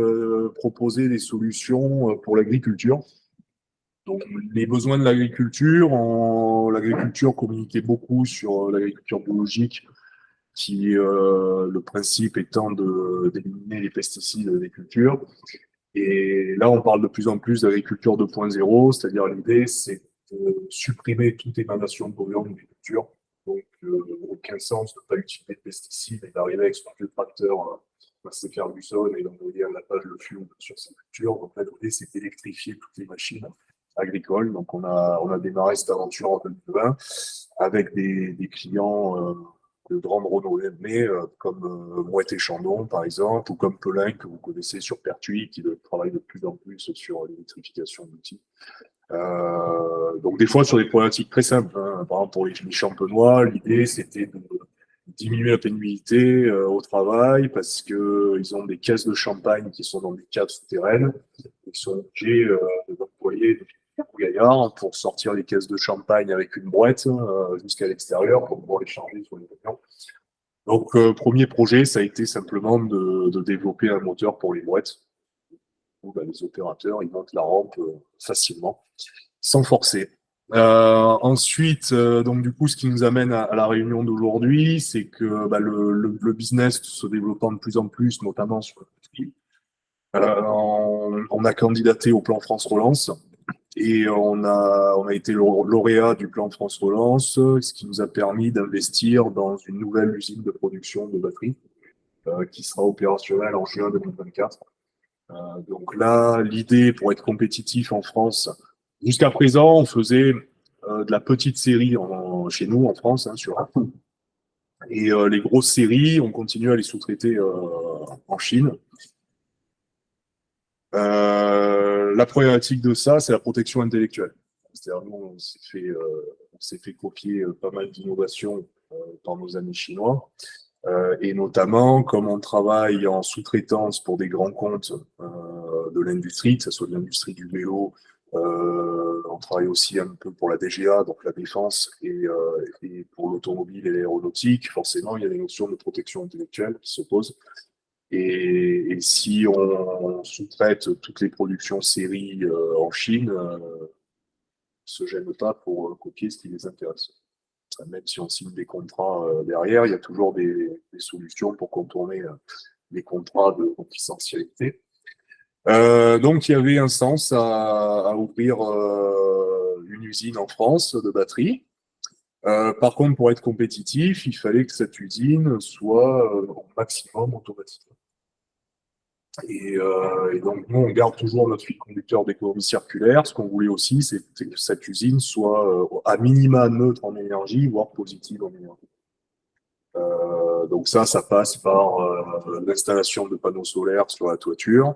proposé des solutions pour l'agriculture. Donc, les besoins de l'agriculture communiquait beaucoup sur l'agriculture biologique, qui le principe étant d'éliminer les pesticides de l'agriculture. Et là, on parle de plus en plus d'agriculture 2.0, c'est-à-dire l'idée, c'est de supprimer toute émanation de polluants de l'agriculture. Donc, aucun sens de ne pas utiliser de pesticides et d'arriver avec son vieux tracteur passer Ferguson et d'envoyer un appât de fume sur sa culture. Donc, l'idée, c'est d'électrifier toutes les machines agricoles. Donc, on a démarré cette aventure en 2020 avec des clients de grande renommée comme Moët et Chandon, par exemple, ou comme Pelin, que vous connaissez sur Pertuis, qui travaille de plus en plus sur l'électrification d'outils. Donc des fois sur des problématiques très simples, par exemple pour les champenois, l'idée c'était de diminuer la pénibilité au travail parce que ils ont des caisses de champagne qui sont dans des caves souterraines, ils sont obligés d'employer des gaillards pour sortir les caisses de champagne avec une brouette jusqu'à l'extérieur pour pouvoir les charger sur les camions. Donc premier projet, ça a été simplement de développer un moteur pour les brouettes. Où les opérateurs ils montent la rampe facilement, sans forcer. Ensuite, donc du coup, ce qui nous amène à la réunion d'aujourd'hui, c'est que le business se développant de plus en plus, notamment sur le prix, on a candidaté au plan France Relance et on a été lauréat du plan France Relance, ce qui nous a permis d'investir dans une nouvelle usine de production de batteries qui sera opérationnelle en juin 2024. Donc là, l'idée pour être compétitif en France, jusqu'à présent, on faisait de la petite série chez nous en France, hein, sur et les grosses séries, on continue à les sous-traiter en Chine. La problématique de ça, c'est la protection intellectuelle. C'est-à-dire, nous, on s'est fait copier pas mal d'innovations dans nos amis chinois. Et notamment, comme on travaille en sous-traitance pour des grands comptes de l'industrie, que ce soit l'industrie du vélo, on travaille aussi un peu pour la DGA, donc la défense, et pour l'automobile et l'aéronautique, forcément, il y a des notions de protection intellectuelle qui se posent. Et si on sous-traite toutes les productions séries en Chine, ne se gêne pas pour copier ce qui les intéresse. Même si on signe des contrats derrière, il y a toujours des solutions pour contourner les contrats de confidentialité. Donc, il y avait un sens à ouvrir une usine en France de batterie. Par contre, pour être compétitif, il fallait que cette usine soit au maximum automatisée. Et donc, nous, on garde toujours notre fil conducteur d'économie circulaire. Ce qu'on voulait aussi, c'est que cette usine soit à minima neutre en énergie, voire positive en énergie. Donc ça passe par l'installation de panneaux solaires sur la toiture.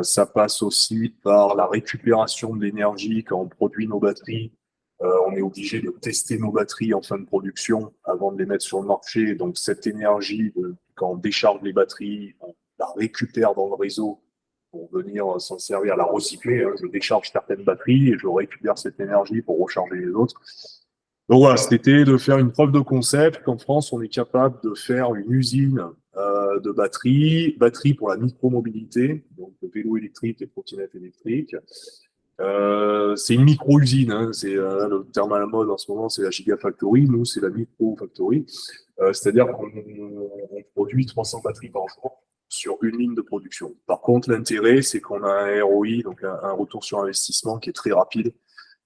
Ça passe aussi par la récupération de l'énergie quand on produit nos batteries. On est obligé de tester nos batteries en fin de production avant de les mettre sur le marché. Donc cette énergie, quand on décharge les batteries, on la récupère dans le réseau pour venir s'en servir, la recycler. Je décharge certaines batteries et je récupère cette énergie pour recharger les autres. Donc voilà, c'était de faire une preuve de concept qu'en France, on est capable de faire une usine de batteries pour la micromobilité, donc le vélo électrique et trottinette électrique. C'est une micro-usine, hein, c'est le terme à la mode en ce moment, c'est la gigafactory. Nous, c'est la micro-factory. C'est-à-dire qu'on produit 300 batteries par jour sur une ligne de production. Par contre, l'intérêt, c'est qu'on a un ROI, donc un retour sur investissement qui est très rapide.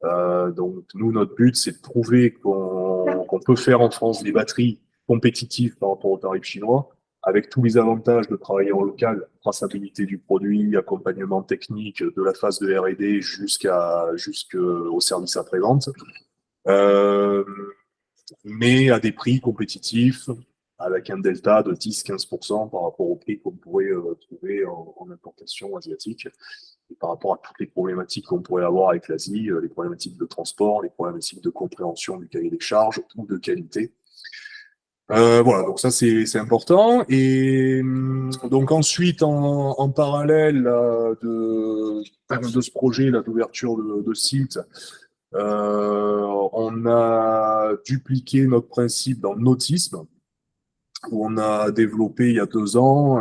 Donc, nous, notre but, c'est de prouver qu'on peut faire en France des batteries compétitives par rapport aux tarifs chinois, avec tous les avantages de travailler en local, traçabilité du produit, accompagnement technique de la phase de R&D jusqu'au service après-vente, mais à des prix compétitifs, avec un delta de 10-15% par rapport au prix qu'on pourrait trouver en importation asiatique, et par rapport à toutes les problématiques qu'on pourrait avoir avec l'Asie, les problématiques de transport, les problématiques de compréhension du cahier des charges ou de qualité. Voilà, donc ça c'est important. Et donc ensuite, en parallèle de ce projet d'ouverture de site, on a dupliqué notre principe dans le nautisme, où on a développé il y a 2 ans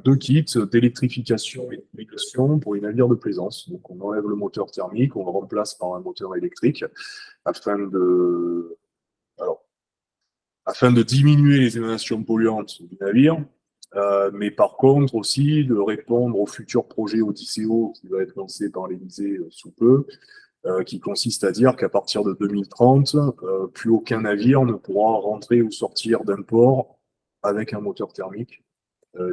deux kits d'électrification et de navigation pour les navires de plaisance. Donc on enlève le moteur thermique, on le remplace par un moteur électrique afin de diminuer les émanations polluantes du navire, mais par contre aussi de répondre au futur projet Odysseo qui va être lancé par l'Élysée sous peu, qui consiste à dire qu'à partir de 2030, plus aucun navire ne pourra rentrer ou sortir d'un port avec un moteur thermique,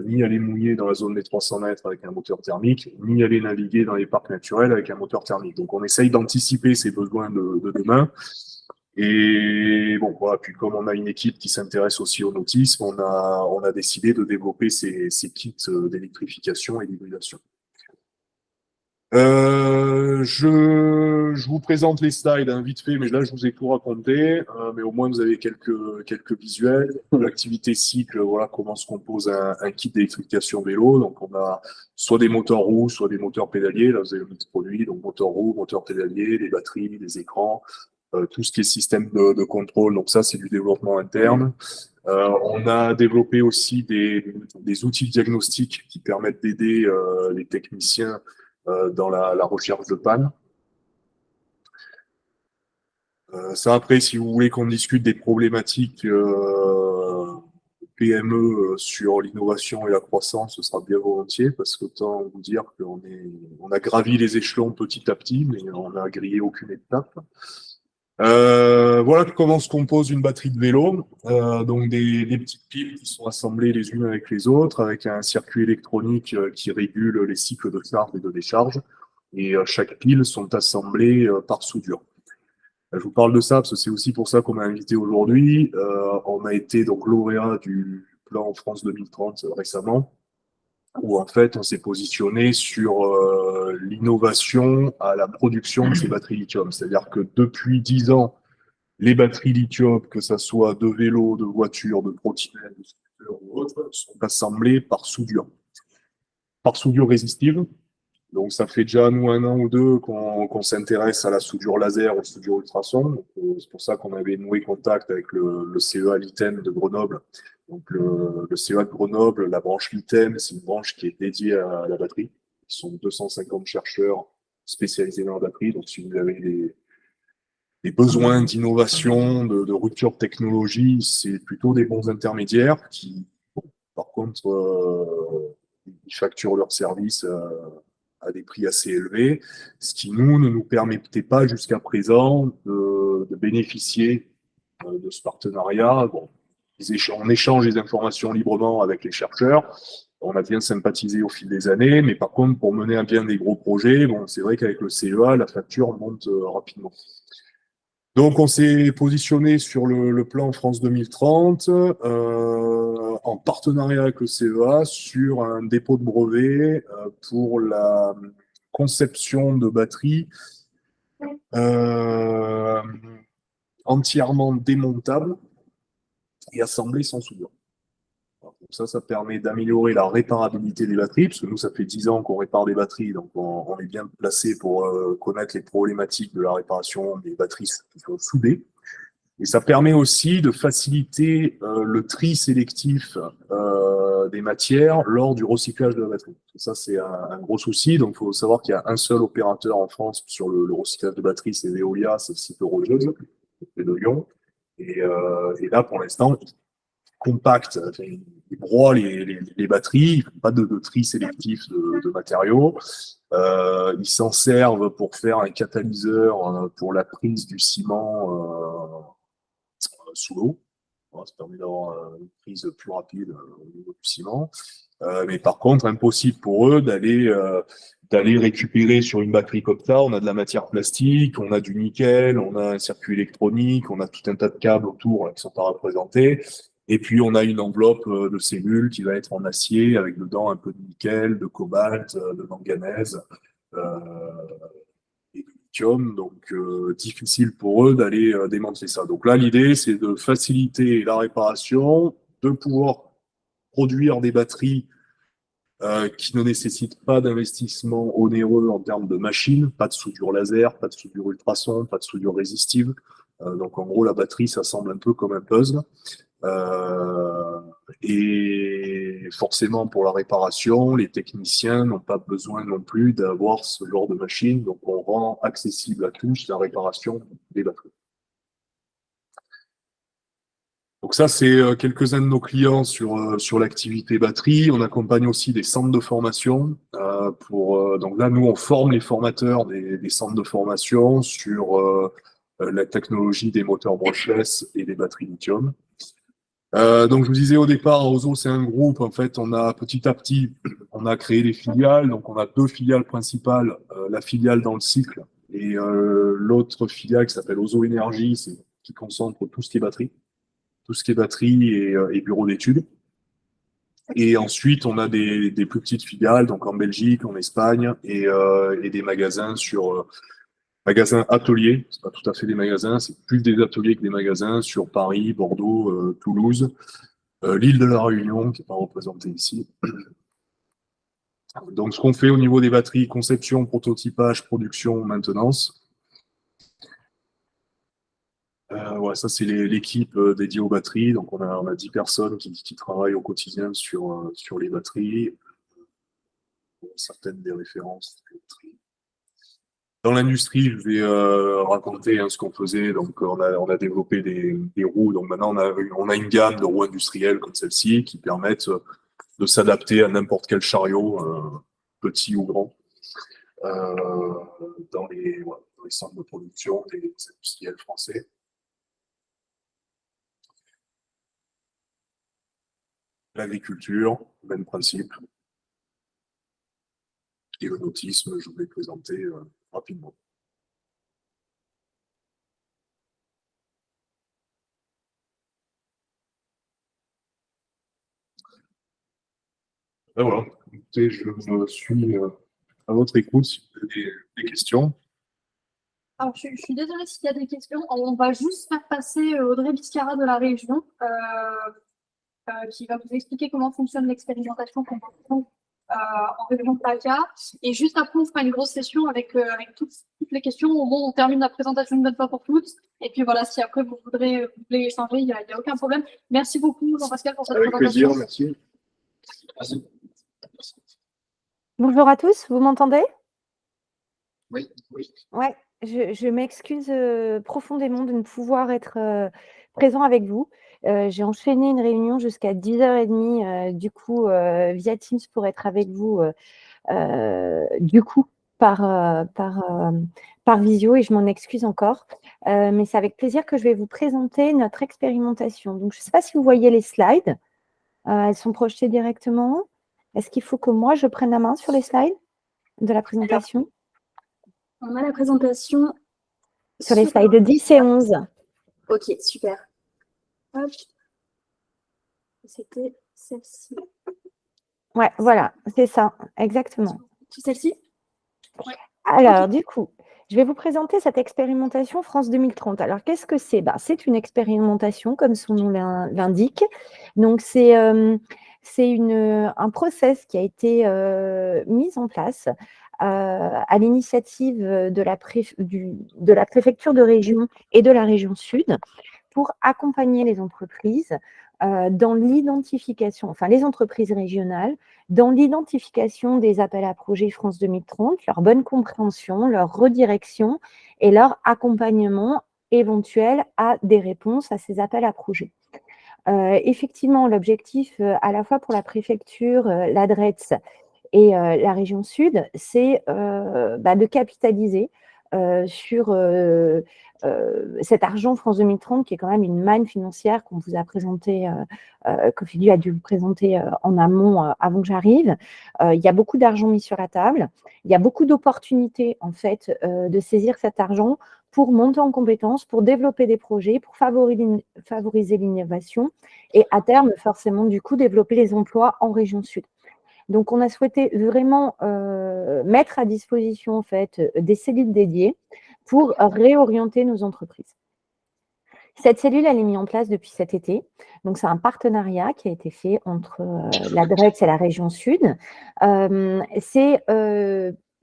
ni aller mouiller dans la zone des 300 mètres avec un moteur thermique, ni aller naviguer dans les parcs naturels avec un moteur thermique. Donc on essaye d'anticiper ces besoins de demain. Et bon, voilà, puis comme on a une équipe qui s'intéresse aussi au nautisme, on a décidé de développer ces kits d'électrification et d'hybridation. Je vous présente les slides vite fait, mais là je vous ai tout raconté, mais au moins vous avez quelques visuels. L'activité cycle, voilà comment se compose un kit d'électrification vélo. Donc on a soit des moteurs roues, soit des moteurs pédaliers. Là vous avez le mix produit, donc moteur roue, moteur pédalier, des batteries, des écrans, tout ce qui est système de contrôle. Donc ça c'est du développement interne. On a développé aussi des outils diagnostiques qui permettent d'aider les techniciens dans la recherche de panne. Ça, après, si vous voulez qu'on discute des problématiques PME sur l'innovation et la croissance, ce sera bien volontiers, parce qu'autant vous dire on a gravi les échelons petit à petit, mais on n'a grillé aucune étape. Voilà comment se compose une batterie de vélo. Donc des petites piles qui sont assemblées les unes avec les autres, avec un circuit électronique qui régule les cycles de charge et de décharge. Et chaque pile sont assemblées par soudure. Je vous parle de ça parce que c'est aussi pour ça qu'on m'a invité aujourd'hui. On a été donc lauréat du plan France 2030 récemment, où en fait on s'est positionné sur l'innovation à la production de ces batteries lithium. C'est-à-dire que depuis 10 ans, les batteries lithium, que ça soit de vélos, de voitures, de trottinettes, de scooters ou autres, sont assemblées par soudure résistive. Donc, ça fait déjà, nous, 1 an ou 2 qu'on s'intéresse à la soudure laser, aux soudures ultrasons. C'est pour ça qu'on avait noué contact avec le CEA Liten de Grenoble. Donc, le CEA de Grenoble, la branche Liten, c'est une branche qui est dédiée à la batterie. Ils sont 250 chercheurs spécialisés dans la batterie. Donc, si vous avez des besoins d'innovation, de rupture de technologie, c'est plutôt des bons intermédiaires qui, bon, par contre, ils facturent leurs services à des prix assez élevés, ce qui ne nous permettait pas jusqu'à présent de bénéficier de ce partenariat. Bon, on échange les informations librement avec les chercheurs, on a bien sympathisé au fil des années, mais par contre, pour mener à bien des gros projets, bon, c'est vrai qu'avec le CEA, la facture monte rapidement. Donc, on s'est positionné sur le plan France 2030 en partenariat avec le CEA sur un dépôt de brevet pour la conception de batteries entièrement démontables et assemblées sans soudure. Donc ça permet d'améliorer la réparabilité des batteries, parce que nous, ça fait 10 ans qu'on répare des batteries, donc on est bien placé pour connaître les problématiques de la réparation des batteries qui sont soudées. Et ça permet aussi de faciliter le tri sélectif des matières lors du recyclage de la batterie. Ça, c'est un gros souci. Donc, il faut savoir qu'il y a un seul opérateur en France sur le recyclage de batteries, c'est Veolia, c'est le site Eurogeuse, de Lyon. Et là, pour l'instant, compact, ils broient les batteries, ils font pas de tri sélectif de matériaux. Ils s'en servent pour faire un catalyseur pour la prise du ciment sous l'eau. Voilà, ça permet d'avoir une prise plus rapide au niveau du ciment. Mais par contre, impossible pour eux d'aller récupérer sur une batterie comme ça. On a de la matière plastique, on a du nickel, on a un circuit électronique, on a tout un tas de câbles autour là, qui sont pas représentés. Et puis, on a une enveloppe de cellules qui va être en acier avec dedans un peu de nickel, de cobalt, de manganèse et de lithium. Donc, difficile pour eux d'aller démanteler ça. Donc là, l'idée, c'est de faciliter la réparation, de pouvoir produire des batteries qui ne nécessitent pas d'investissement onéreux en termes de machines, pas de soudure laser, pas de soudure ultrason, pas de soudure résistive. Donc, en gros, la batterie, ça semble un peu comme un puzzle. Et forcément pour la réparation, les techniciens n'ont pas besoin non plus d'avoir ce genre de machine, donc on rend accessible à tous la réparation des batteries. Donc ça, c'est quelques-uns de nos clients sur l'activité batterie. On accompagne aussi des centres de formation. Donc là, nous, on forme les formateurs des centres de formation sur la technologie des moteurs brushless et des batteries lithium. Donc je vous disais au départ, Ozo, c'est un groupe. En fait, on a petit à petit, on a créé des filiales. Donc on a 2 filiales principales, la filiale dans le cycle et l'autre filiale qui s'appelle Ozo Énergie, qui concentre tout ce qui est batterie, et bureau d'études. Et ensuite, on a des plus petites filiales, donc en Belgique, en Espagne, et des magasins magasins ateliers, c'est pas tout à fait des magasins, c'est plus des ateliers que des magasins sur Paris, Bordeaux, Toulouse, l'île de la Réunion, qui n'est pas représentée ici. Donc, ce qu'on fait au niveau des batteries, conception, prototypage, production, maintenance. Ouais, ça, c'est l'équipe dédiée aux batteries. Donc, on a 10 personnes qui travaillent au quotidien sur les batteries. Certaines des références. Dans l'industrie, je vais raconter ce qu'on faisait. Donc, on a développé des roues. Donc, maintenant, on a une gamme de roues industrielles comme celle-ci qui permettent de s'adapter à n'importe quel chariot, petit ou grand, dans les centres de production des industriels français. L'agriculture, même principe. Et le nautisme, je vais le présenter rapidement. Ben voilà, écoutez, je suis à votre écoute si vous avez des questions. Alors, je suis désolée s'il y a des questions. On va juste faire passer Audrey Biscara de la région, qui va vous expliquer comment fonctionne l'expérimentation qu'on retrouve en région PACA. Et juste après, on fera une grosse session avec toutes les questions. Au moment où on termine la présentation une bonne fois pour toutes. Et puis voilà, si après vous voulez échanger, il n'y a aucun problème. Merci beaucoup, Jean-Pascal, pour cette Avec présentation. plaisir, merci. Bonjour à tous, vous m'entendez? Oui. Ouais, je m'excuse profondément de ne pouvoir être présent avec vous. J'ai enchaîné une réunion jusqu'à 10h30 du coup via Teams pour être avec vous du coup par visio et je m'en excuse encore. Mais c'est avec plaisir que je vais vous présenter notre expérimentation. Donc, je ne sais pas si vous voyez les slides. Elles sont projetées directement. Est-ce qu'il faut que moi, je prenne la main sur les slides de la présentation? On a la présentation Sur les slides 10 et 11. Ok, super. Hop. C'était celle-ci. Ouais, voilà, c'est ça, exactement. C'est celle-ci? Ouais. Alors, du coup, je vais vous présenter cette expérimentation France 2030. Alors, qu'est-ce que c'est? C'est une expérimentation, comme son nom l'indique. Donc, c'est un process qui a été mis en place à l'initiative de la préfecture de région et de la région Sud pour accompagner les entreprises dans l'identification, enfin les entreprises régionales, dans l'identification des appels à projets France 2030, leur bonne compréhension, leur redirection et leur accompagnement éventuel à des réponses à ces appels à projets. Effectivement, l'objectif à la fois pour la préfecture, la DRETS et la région Sud, c'est de capitaliser sur cet argent France 2030 qui est quand même une manne financière qu'on vous a présenté, qu'Ophélie a dû vous présenter en amont avant que j'arrive. Il y a beaucoup d'argent mis sur la table. Il y a beaucoup d'opportunités en fait de saisir cet argent pour monter en compétences, pour développer des projets, pour favoriser l'innovation et à terme forcément du coup développer les emplois en région Sud. Donc, on a souhaité vraiment mettre à disposition en fait des cellules dédiées pour réorienter nos entreprises. Cette cellule, elle est mise en place depuis cet été. Donc, c'est un partenariat qui a été fait entre la DRETS et la région Sud. C'est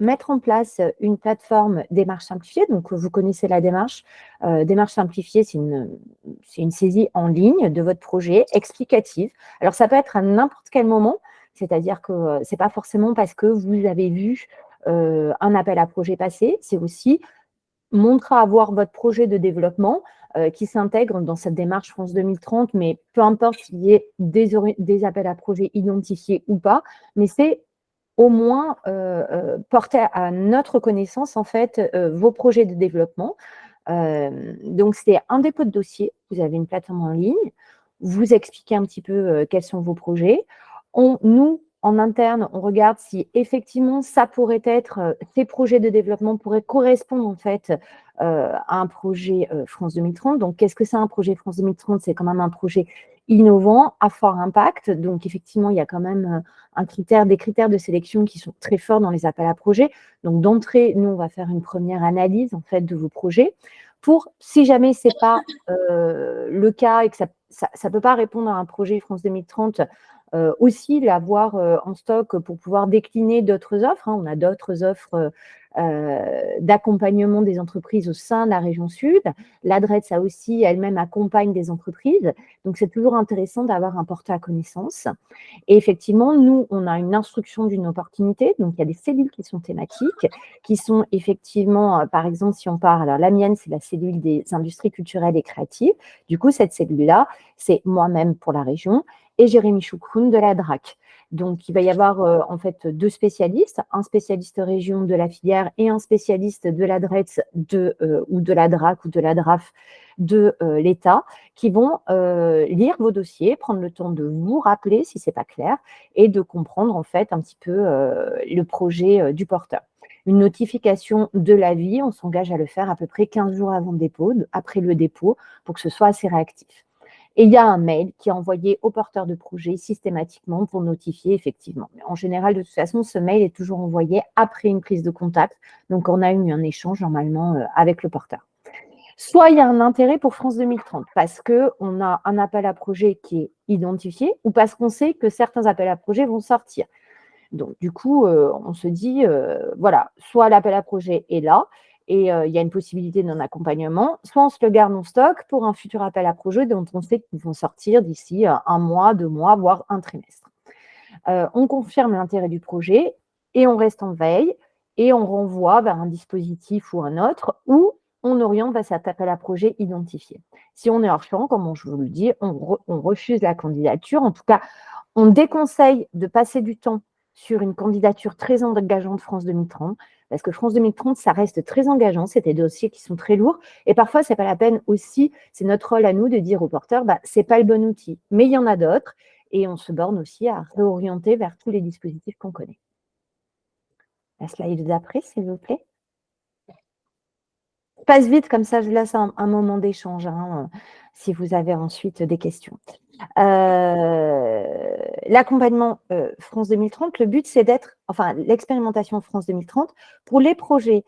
mettre en place une plateforme démarche simplifiée. Donc, vous connaissez la démarche. Démarche simplifiée, c'est une saisie en ligne de votre projet explicative. Alors, ça peut être à n'importe quel moment. C'est-à-dire que ce n'est pas forcément parce que vous avez vu un appel à projet passer, c'est aussi montrer à voir votre projet de développement qui s'intègre dans cette démarche France 2030, mais peu importe s'il y ait des appels à projet identifiés ou pas, mais c'est au moins porter à notre connaissance en fait vos projets de développement. Donc, c'est un dépôt de dossier, vous avez une plateforme en ligne, vous expliquez un petit peu quels sont vos projets. Nous, en interne, on regarde si effectivement ça pourrait être, ces projets de développement pourraient correspondre en fait à un projet France 2030. Donc, qu'est-ce que c'est un projet France 2030? C'est quand même un projet innovant, à fort impact. Donc, effectivement, il y a quand même des critères de sélection qui sont très forts dans les appels à projets. Donc, d'entrée, nous, on va faire une première analyse en fait de vos projets pour, si jamais ce n'est pas le cas et que ça ne peut pas répondre à un projet France 2030, aussi l'avoir en stock pour pouvoir décliner d'autres offres. On a d'autres offres d'accompagnement des entreprises au sein de la région Sud. L'adresse a aussi elle-même accompagne des entreprises. Donc, c'est toujours intéressant d'avoir un portail à connaissance. Et effectivement, nous, on a une instruction d'une opportunité. Donc, il y a des cellules qui sont thématiques, qui sont effectivement, par exemple, si on part, alors la mienne, c'est la cellule des industries culturelles et créatives. Du coup, cette cellule-là, c'est moi-même pour la région et Jérémy Choukroun de la DRAC. Donc, il va y avoir en fait 2 spécialistes, un spécialiste région de la filière et un spécialiste de l'adresse ou de la DRAC ou de la DRAF de l'État qui vont lire vos dossiers, prendre le temps de vous rappeler si ce n'est pas clair et de comprendre en fait un petit peu le projet du porteur. Une notification de l'avis, on s'engage à le faire à peu près 15 jours avant le dépôt, après le dépôt, pour que ce soit assez réactif. Et il y a un mail qui est envoyé au porteur de projet systématiquement pour notifier effectivement. Mais en général, de toute façon, ce mail est toujours envoyé après une prise de contact. Donc, on a eu un échange normalement avec le porteur. Soit il y a un intérêt pour France 2030 parce qu'on a un appel à projet qui est identifié ou parce qu'on sait que certains appels à projet vont sortir. Donc, du coup, on se dit, voilà, soit l'appel à projet est là, et il y a une possibilité d'un accompagnement, soit on se le garde en stock pour un futur appel à projet dont on sait qu'ils vont sortir d'ici 1 mois, 2 mois, voire un trimestre. On confirme l'intérêt du projet et on reste en veille et on renvoie vers un dispositif ou un autre ou on oriente vers cet appel à projet identifié. Si on est hors champ, comme je vous le dis, on refuse la candidature. En tout cas, on déconseille de passer du temps sur une candidature très engageante France 2030, parce que France 2030, ça reste très engageant, c'est des dossiers qui sont très lourds, et parfois, ce n'est pas la peine aussi, c'est notre rôle à nous de dire aux porteurs, ce n'est pas le bon outil, mais il y en a d'autres, et on se borne aussi à réorienter vers tous les dispositifs qu'on connaît. La slide d'après, s'il vous plaît. Je passe vite, comme ça, je laisse un moment d'échange, si vous avez ensuite des questions. L'accompagnement France 2030, le but, c'est d'être, l'expérimentation France 2030, pour les projets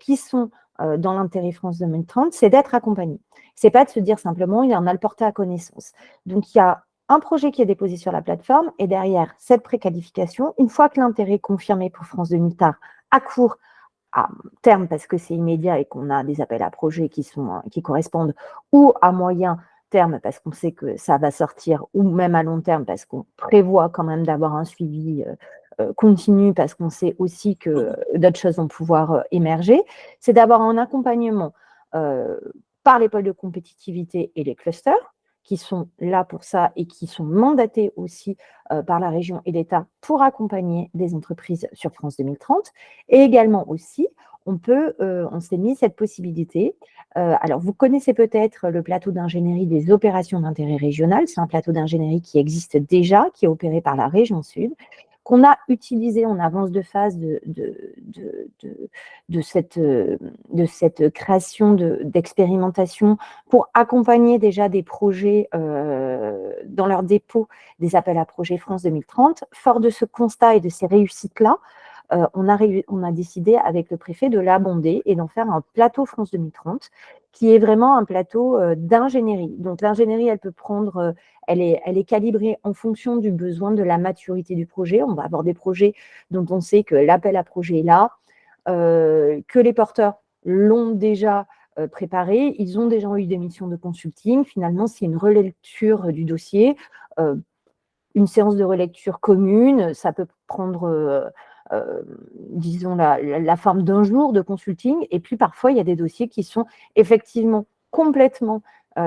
qui sont dans l'intérêt France 2030, c'est d'être accompagné. Ce n'est pas de se dire simplement, il y en a le porté à connaissance. Donc, il y a un projet qui est déposé sur la plateforme et derrière cette préqualification, une fois que l'intérêt est confirmé pour France 2030 à court à terme, parce que c'est immédiat et qu'on a des appels à projets qui correspondent, ou à moyen terme, parce qu'on sait que ça va sortir, ou même à long terme, parce qu'on prévoit quand même d'avoir un suivi continu, parce qu'on sait aussi que d'autres choses vont pouvoir émerger, c'est d'avoir un accompagnement par les pôles de compétitivité et les clusters, qui sont là pour ça et qui sont mandatés aussi par la région et l'État pour accompagner des entreprises sur France 2030. Et également aussi, on s'est mis cette possibilité. Alors, vous connaissez peut-être le plateau d'ingénierie des opérations d'intérêt régional. C'est un plateau d'ingénierie qui existe déjà, qui est opéré par la région Sud, qu'on a utilisé en avance de phase de cette création d'expérimentation pour accompagner déjà des projets dans leur dépôt des appels à projets France 2030. Fort de ce constat et de ces réussites-là, on a décidé avec le préfet de l'abonder et d'en faire un plateau France 2030 qui est vraiment un plateau d'ingénierie. Donc l'ingénierie, elle peut prendre, elle est calibrée en fonction du besoin, de la maturité du projet. On va avoir des projets dont on sait que l'appel à projet est là, que les porteurs l'ont déjà préparé, ils ont déjà eu des missions de consulting. Finalement, c'est une relecture du dossier, une séance de relecture commune, ça peut prendre disons, la forme d'un jour de consulting. Et puis, parfois, il y a des dossiers qui sont effectivement complètement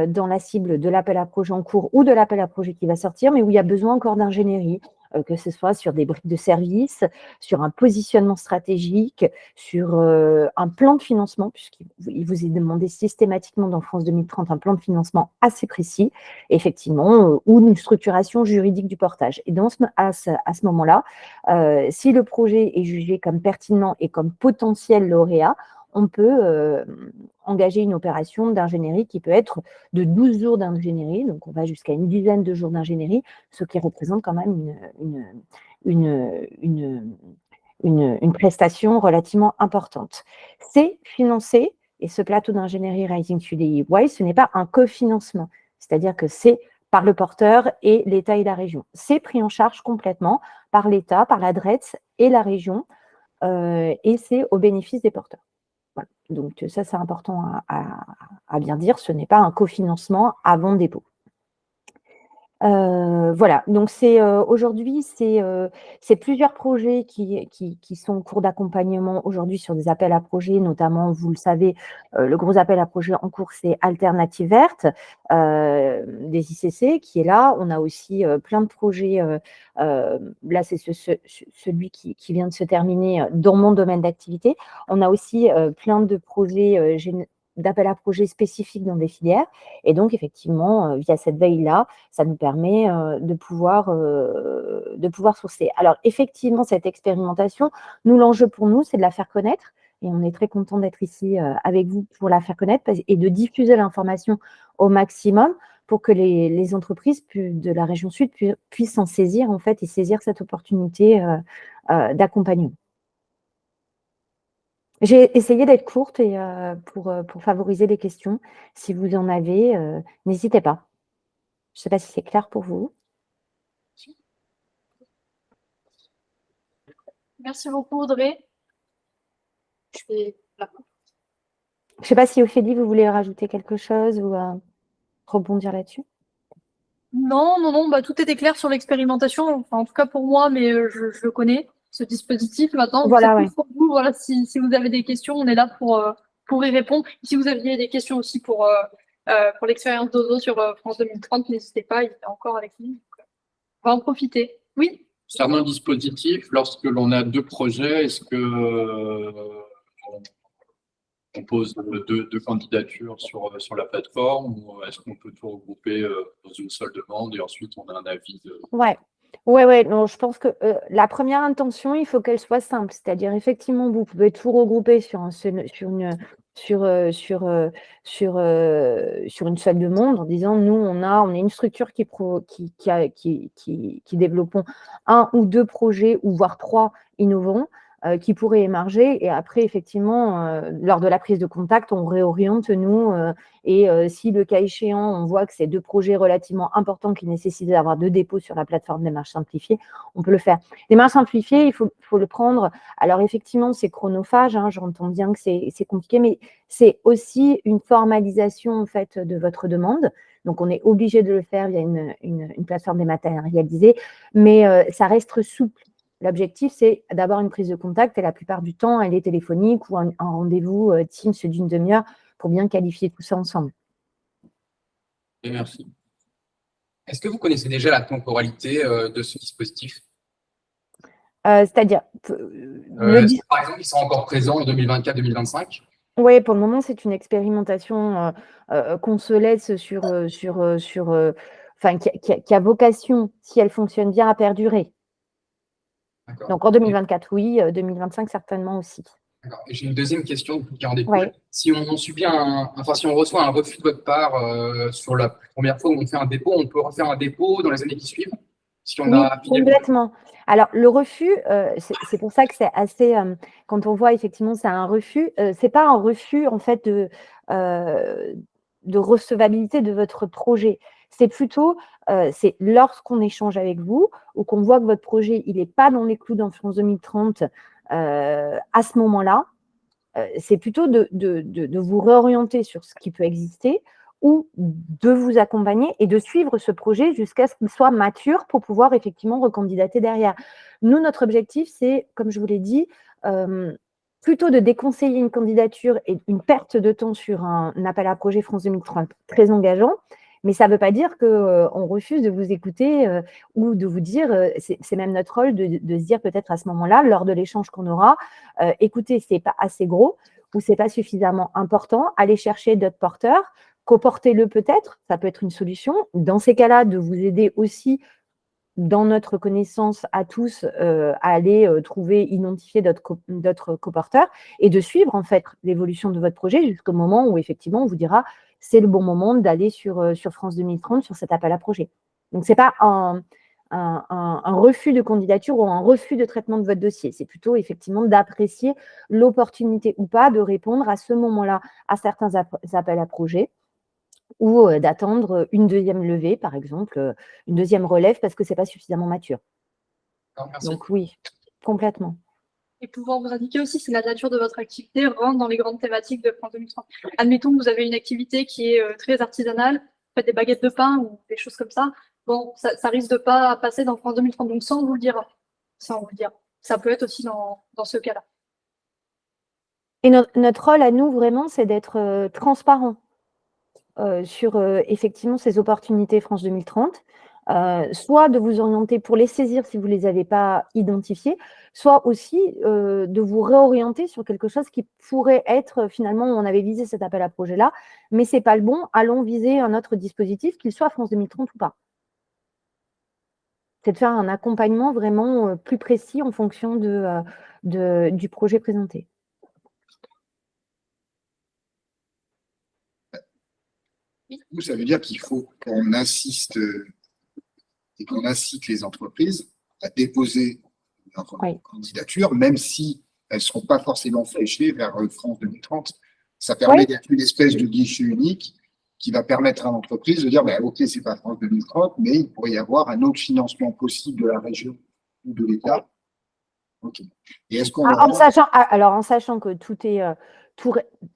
dans la cible de l'appel à projet en cours ou de l'appel à projet qui va sortir, mais où il y a besoin encore d'ingénierie, que ce soit sur des briques de service, sur un positionnement stratégique, sur un plan de financement, puisqu'il vous est demandé systématiquement dans France 2030 un plan de financement assez précis, effectivement, ou une structuration juridique du portage. Et à ce moment-là, si le projet est jugé comme pertinent et comme potentiel lauréat, on peut engager une opération d'ingénierie qui peut être de 12 jours d'ingénierie, donc on va jusqu'à une dizaine de jours d'ingénierie, ce qui représente quand même une prestation relativement importante. C'est financé, et ce plateau d'ingénierie Rising Today EY, ce n'est pas un cofinancement, c'est-à-dire que c'est par le porteur et l'État et la région. C'est pris en charge complètement par l'État, par la DREETS et la région, et c'est au bénéfice des porteurs. Voilà. Donc ça, c'est important à bien dire, ce n'est pas un cofinancement avant dépôt. Voilà, donc aujourd'hui, c'est plusieurs projets qui sont en cours d'accompagnement aujourd'hui sur des appels à projets, notamment, vous le savez, le gros appel à projet en cours, c'est Alternative Verte, des ICC qui est là. On a aussi plein de projets, là c'est celui qui vient de se terminer dans mon domaine d'activité. On a aussi plein de projets d'appels à projets spécifiques dans des filières. Et donc, effectivement, via cette veille-là, ça nous permet de pouvoir sourcer. Alors, effectivement, cette expérimentation, l'enjeu pour nous, c'est de la faire connaître. Et on est très content d'être ici avec vous pour la faire connaître et de diffuser l'information au maximum pour que les entreprises de la région Sud puissent s'en saisir, en fait, et saisir cette opportunité d'accompagnement. J'ai essayé d'être courte et pour favoriser les questions. Si vous en avez, n'hésitez pas. Je ne sais pas si c'est clair pour vous. Merci beaucoup, Audrey. Je ne sais pas si Ophélie, vous voulez rajouter quelque chose ou rebondir là-dessus. Non, bah, tout était clair sur l'expérimentation, enfin, en tout cas pour moi, mais je le connais, ce dispositif maintenant. Voilà, ouais. Pour vous, voilà, si vous avez des questions, on est là pour y répondre. Si vous aviez des questions aussi pour l'expérience d'Ozo sur France 2030, n'hésitez pas, il est encore avec nous. On va en profiter. Oui. Concernant le dispositif, lorsque l'on a deux projets, est-ce que on pose deux candidatures sur la plateforme ou est-ce qu'on peut tout regrouper dans une seule demande et ensuite on a un avis de... Ouais. Non, je pense que la première intention, il faut qu'elle soit simple. C'est-à-dire, effectivement, vous pouvez tout regrouper sur une seule demande en disant, nous, on est une structure qui développons un ou deux projets, ou voire 3 innovants, qui pourraient émerger. Et après, effectivement, lors de la prise de contact, on réoriente, nous, et si le cas échéant, on voit que c'est 2 projets relativement importants qui nécessitent d'avoir 2 dépôts sur la plateforme démarche simplifiée, on peut le faire. Démarche simplifiée, il faut le prendre. Alors, effectivement, c'est chronophage, hein, j'entends bien que c'est compliqué, mais c'est aussi une formalisation, en fait, de votre demande. Donc, on est obligé de le faire via une plateforme dématérialisée, mais ça reste souple. L'objectif, c'est d'avoir une prise de contact et la plupart du temps, elle est téléphonique ou un rendez-vous Teams d'une demi-heure pour bien qualifier tout ça ensemble. Et merci. Est-ce que vous connaissez déjà la temporalité de ce dispositif? C'est-à-dire par exemple, ils sont encore présents en 2024-2025? Oui, pour le moment, c'est une expérimentation qu'on se laisse qui a vocation, si elle fonctionne bien, à perdurer. Donc en 2024, oui, 2025 certainement aussi. D'accord. Et j'ai une deuxième question qui en découle. Ouais. Si on reçoit un refus de votre part sur la première fois où on fait un dépôt, on peut refaire un dépôt dans les années qui suivent si on a complètement. Alors le refus, c'est pour ça que c'est assez. Quand on voit effectivement c'est un refus, c'est pas un refus en fait de recevabilité de votre projet. C'est plutôt, c'est lorsqu'on échange avec vous ou qu'on voit que votre projet il n'est pas dans les clous dans France 2030 à ce moment-là, c'est plutôt de vous réorienter sur ce qui peut exister ou de vous accompagner et de suivre ce projet jusqu'à ce qu'il soit mature pour pouvoir effectivement recandidater derrière. Nous, notre objectif, c'est, comme je vous l'ai dit, plutôt de déconseiller une candidature et une perte de temps sur un appel à projet France 2030 très engageant. Mais ça ne veut pas dire qu'on refuse de vous écouter ou de vous dire, c'est même notre rôle de se dire peut-être à ce moment-là, lors de l'échange qu'on aura, écoutez, ce n'est pas assez gros ou ce n'est pas suffisamment important, allez chercher d'autres porteurs, coportez-le peut-être, ça peut être une solution. Dans ces cas-là, de vous aider aussi dans notre connaissance à tous à aller identifier d'autres coporteurs et de suivre en fait l'évolution de votre projet jusqu'au moment où effectivement on vous dira c'est le bon moment d'aller sur France 2030 sur cet appel à projet. Donc ce n'est pas un refus de candidature ou un refus de traitement de votre dossier, c'est plutôt effectivement d'apprécier l'opportunité ou pas de répondre à ce moment-là à certains appels à projet ou d'attendre une deuxième levée, par exemple, une deuxième relève parce que ce n'est pas suffisamment mature. Alors, merci. Donc oui, complètement. Et pouvoir vous indiquer aussi si la nature de votre activité rentre dans les grandes thématiques de France 2030. Admettons que vous avez une activité qui est très artisanale, vous faites des baguettes de pain ou des choses comme ça. Bon, ça risque de pas passer dans France 2030. Donc sans vous le dire, ça peut être aussi dans ce cas-là. Et notre rôle à nous, vraiment, c'est d'être transparent sur effectivement ces opportunités France 2030. Soit de vous orienter pour les saisir si vous ne les avez pas identifiées, soit aussi de vous réorienter sur quelque chose qui pourrait être, finalement, on avait visé cet appel à projet-là, mais ce n'est pas le bon, allons viser un autre dispositif, qu'il soit France 2030 ou pas. C'est de faire un accompagnement vraiment plus précis en fonction du projet présenté. Ça veut dire qu'il faut qu'on insiste et qu'on incite les entreprises à déposer leur candidature, même si elles ne seront pas forcément fléchées vers France 2030. Ça permet d'être une espèce de guichet unique qui va permettre à l'entreprise de dire OK, ce n'est pas France 2030, mais il pourrait y avoir un autre financement possible de la région ou de l'État. Et est-ce qu'on en sachant que tout est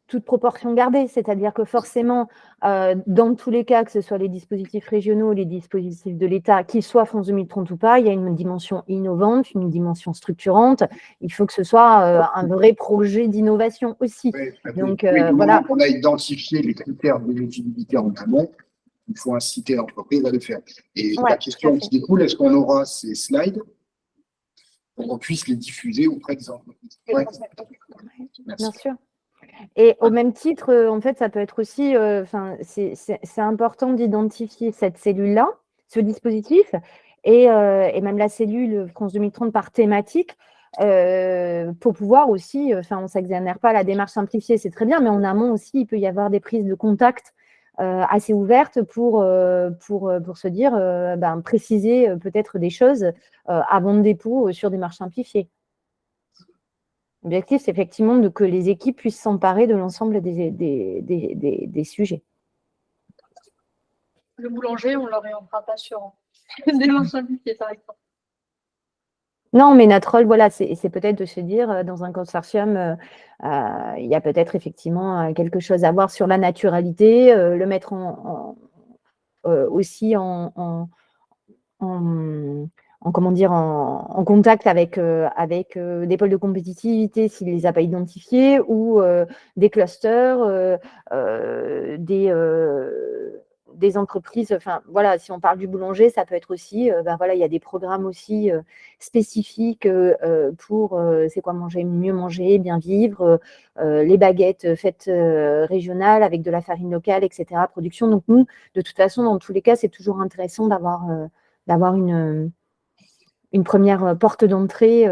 toute proportion gardée, c'est-à-dire que forcément, dans tous les cas, que ce soit les dispositifs régionaux, les dispositifs de l'État, qu'ils soient France 2030 ou pas, il y a une dimension innovante, une dimension structurante. Il faut que ce soit un vrai projet d'innovation aussi. Donc, voilà. On a identifié les critères d'éligibilité en amont. Il faut inciter l'entreprise à le faire. Et la question qui découle, est-ce qu'on aura ces slides pour qu'on puisse les diffuser auprès des entreprises? Bien sûr. Et au même titre, en fait, ça peut être aussi, c'est important d'identifier cette cellule-là, ce dispositif, et même la cellule France 2030 par thématique, pour pouvoir aussi, on ne s'exonère pas la démarche simplifiée, c'est très bien, mais en amont aussi, il peut y avoir des prises de contact assez ouvertes pour se dire, préciser peut-être des choses avant le dépôt sur démarche simplifiée. L'objectif, c'est effectivement que les équipes puissent s'emparer de l'ensemble des sujets. Le boulanger, on ne l'orientera pas sur des démarches simplifiées, par exemple. Non, mais notre rôle, voilà, c'est peut-être de se dire, dans un consortium, il y a peut-être effectivement quelque chose à voir sur la naturalité, le mettre aussi en contact avec des pôles de compétitivité s'il ne les a pas identifiés, ou des clusters, des entreprises. Enfin, voilà, si on parle du boulanger, ça peut être aussi, il y a des programmes aussi spécifiques pour c'est quoi manger, mieux manger, bien vivre, les baguettes faites régionales avec de la farine locale, etc., production. Donc nous, de toute façon, dans tous les cas, c'est toujours intéressant d'avoir une première porte d'entrée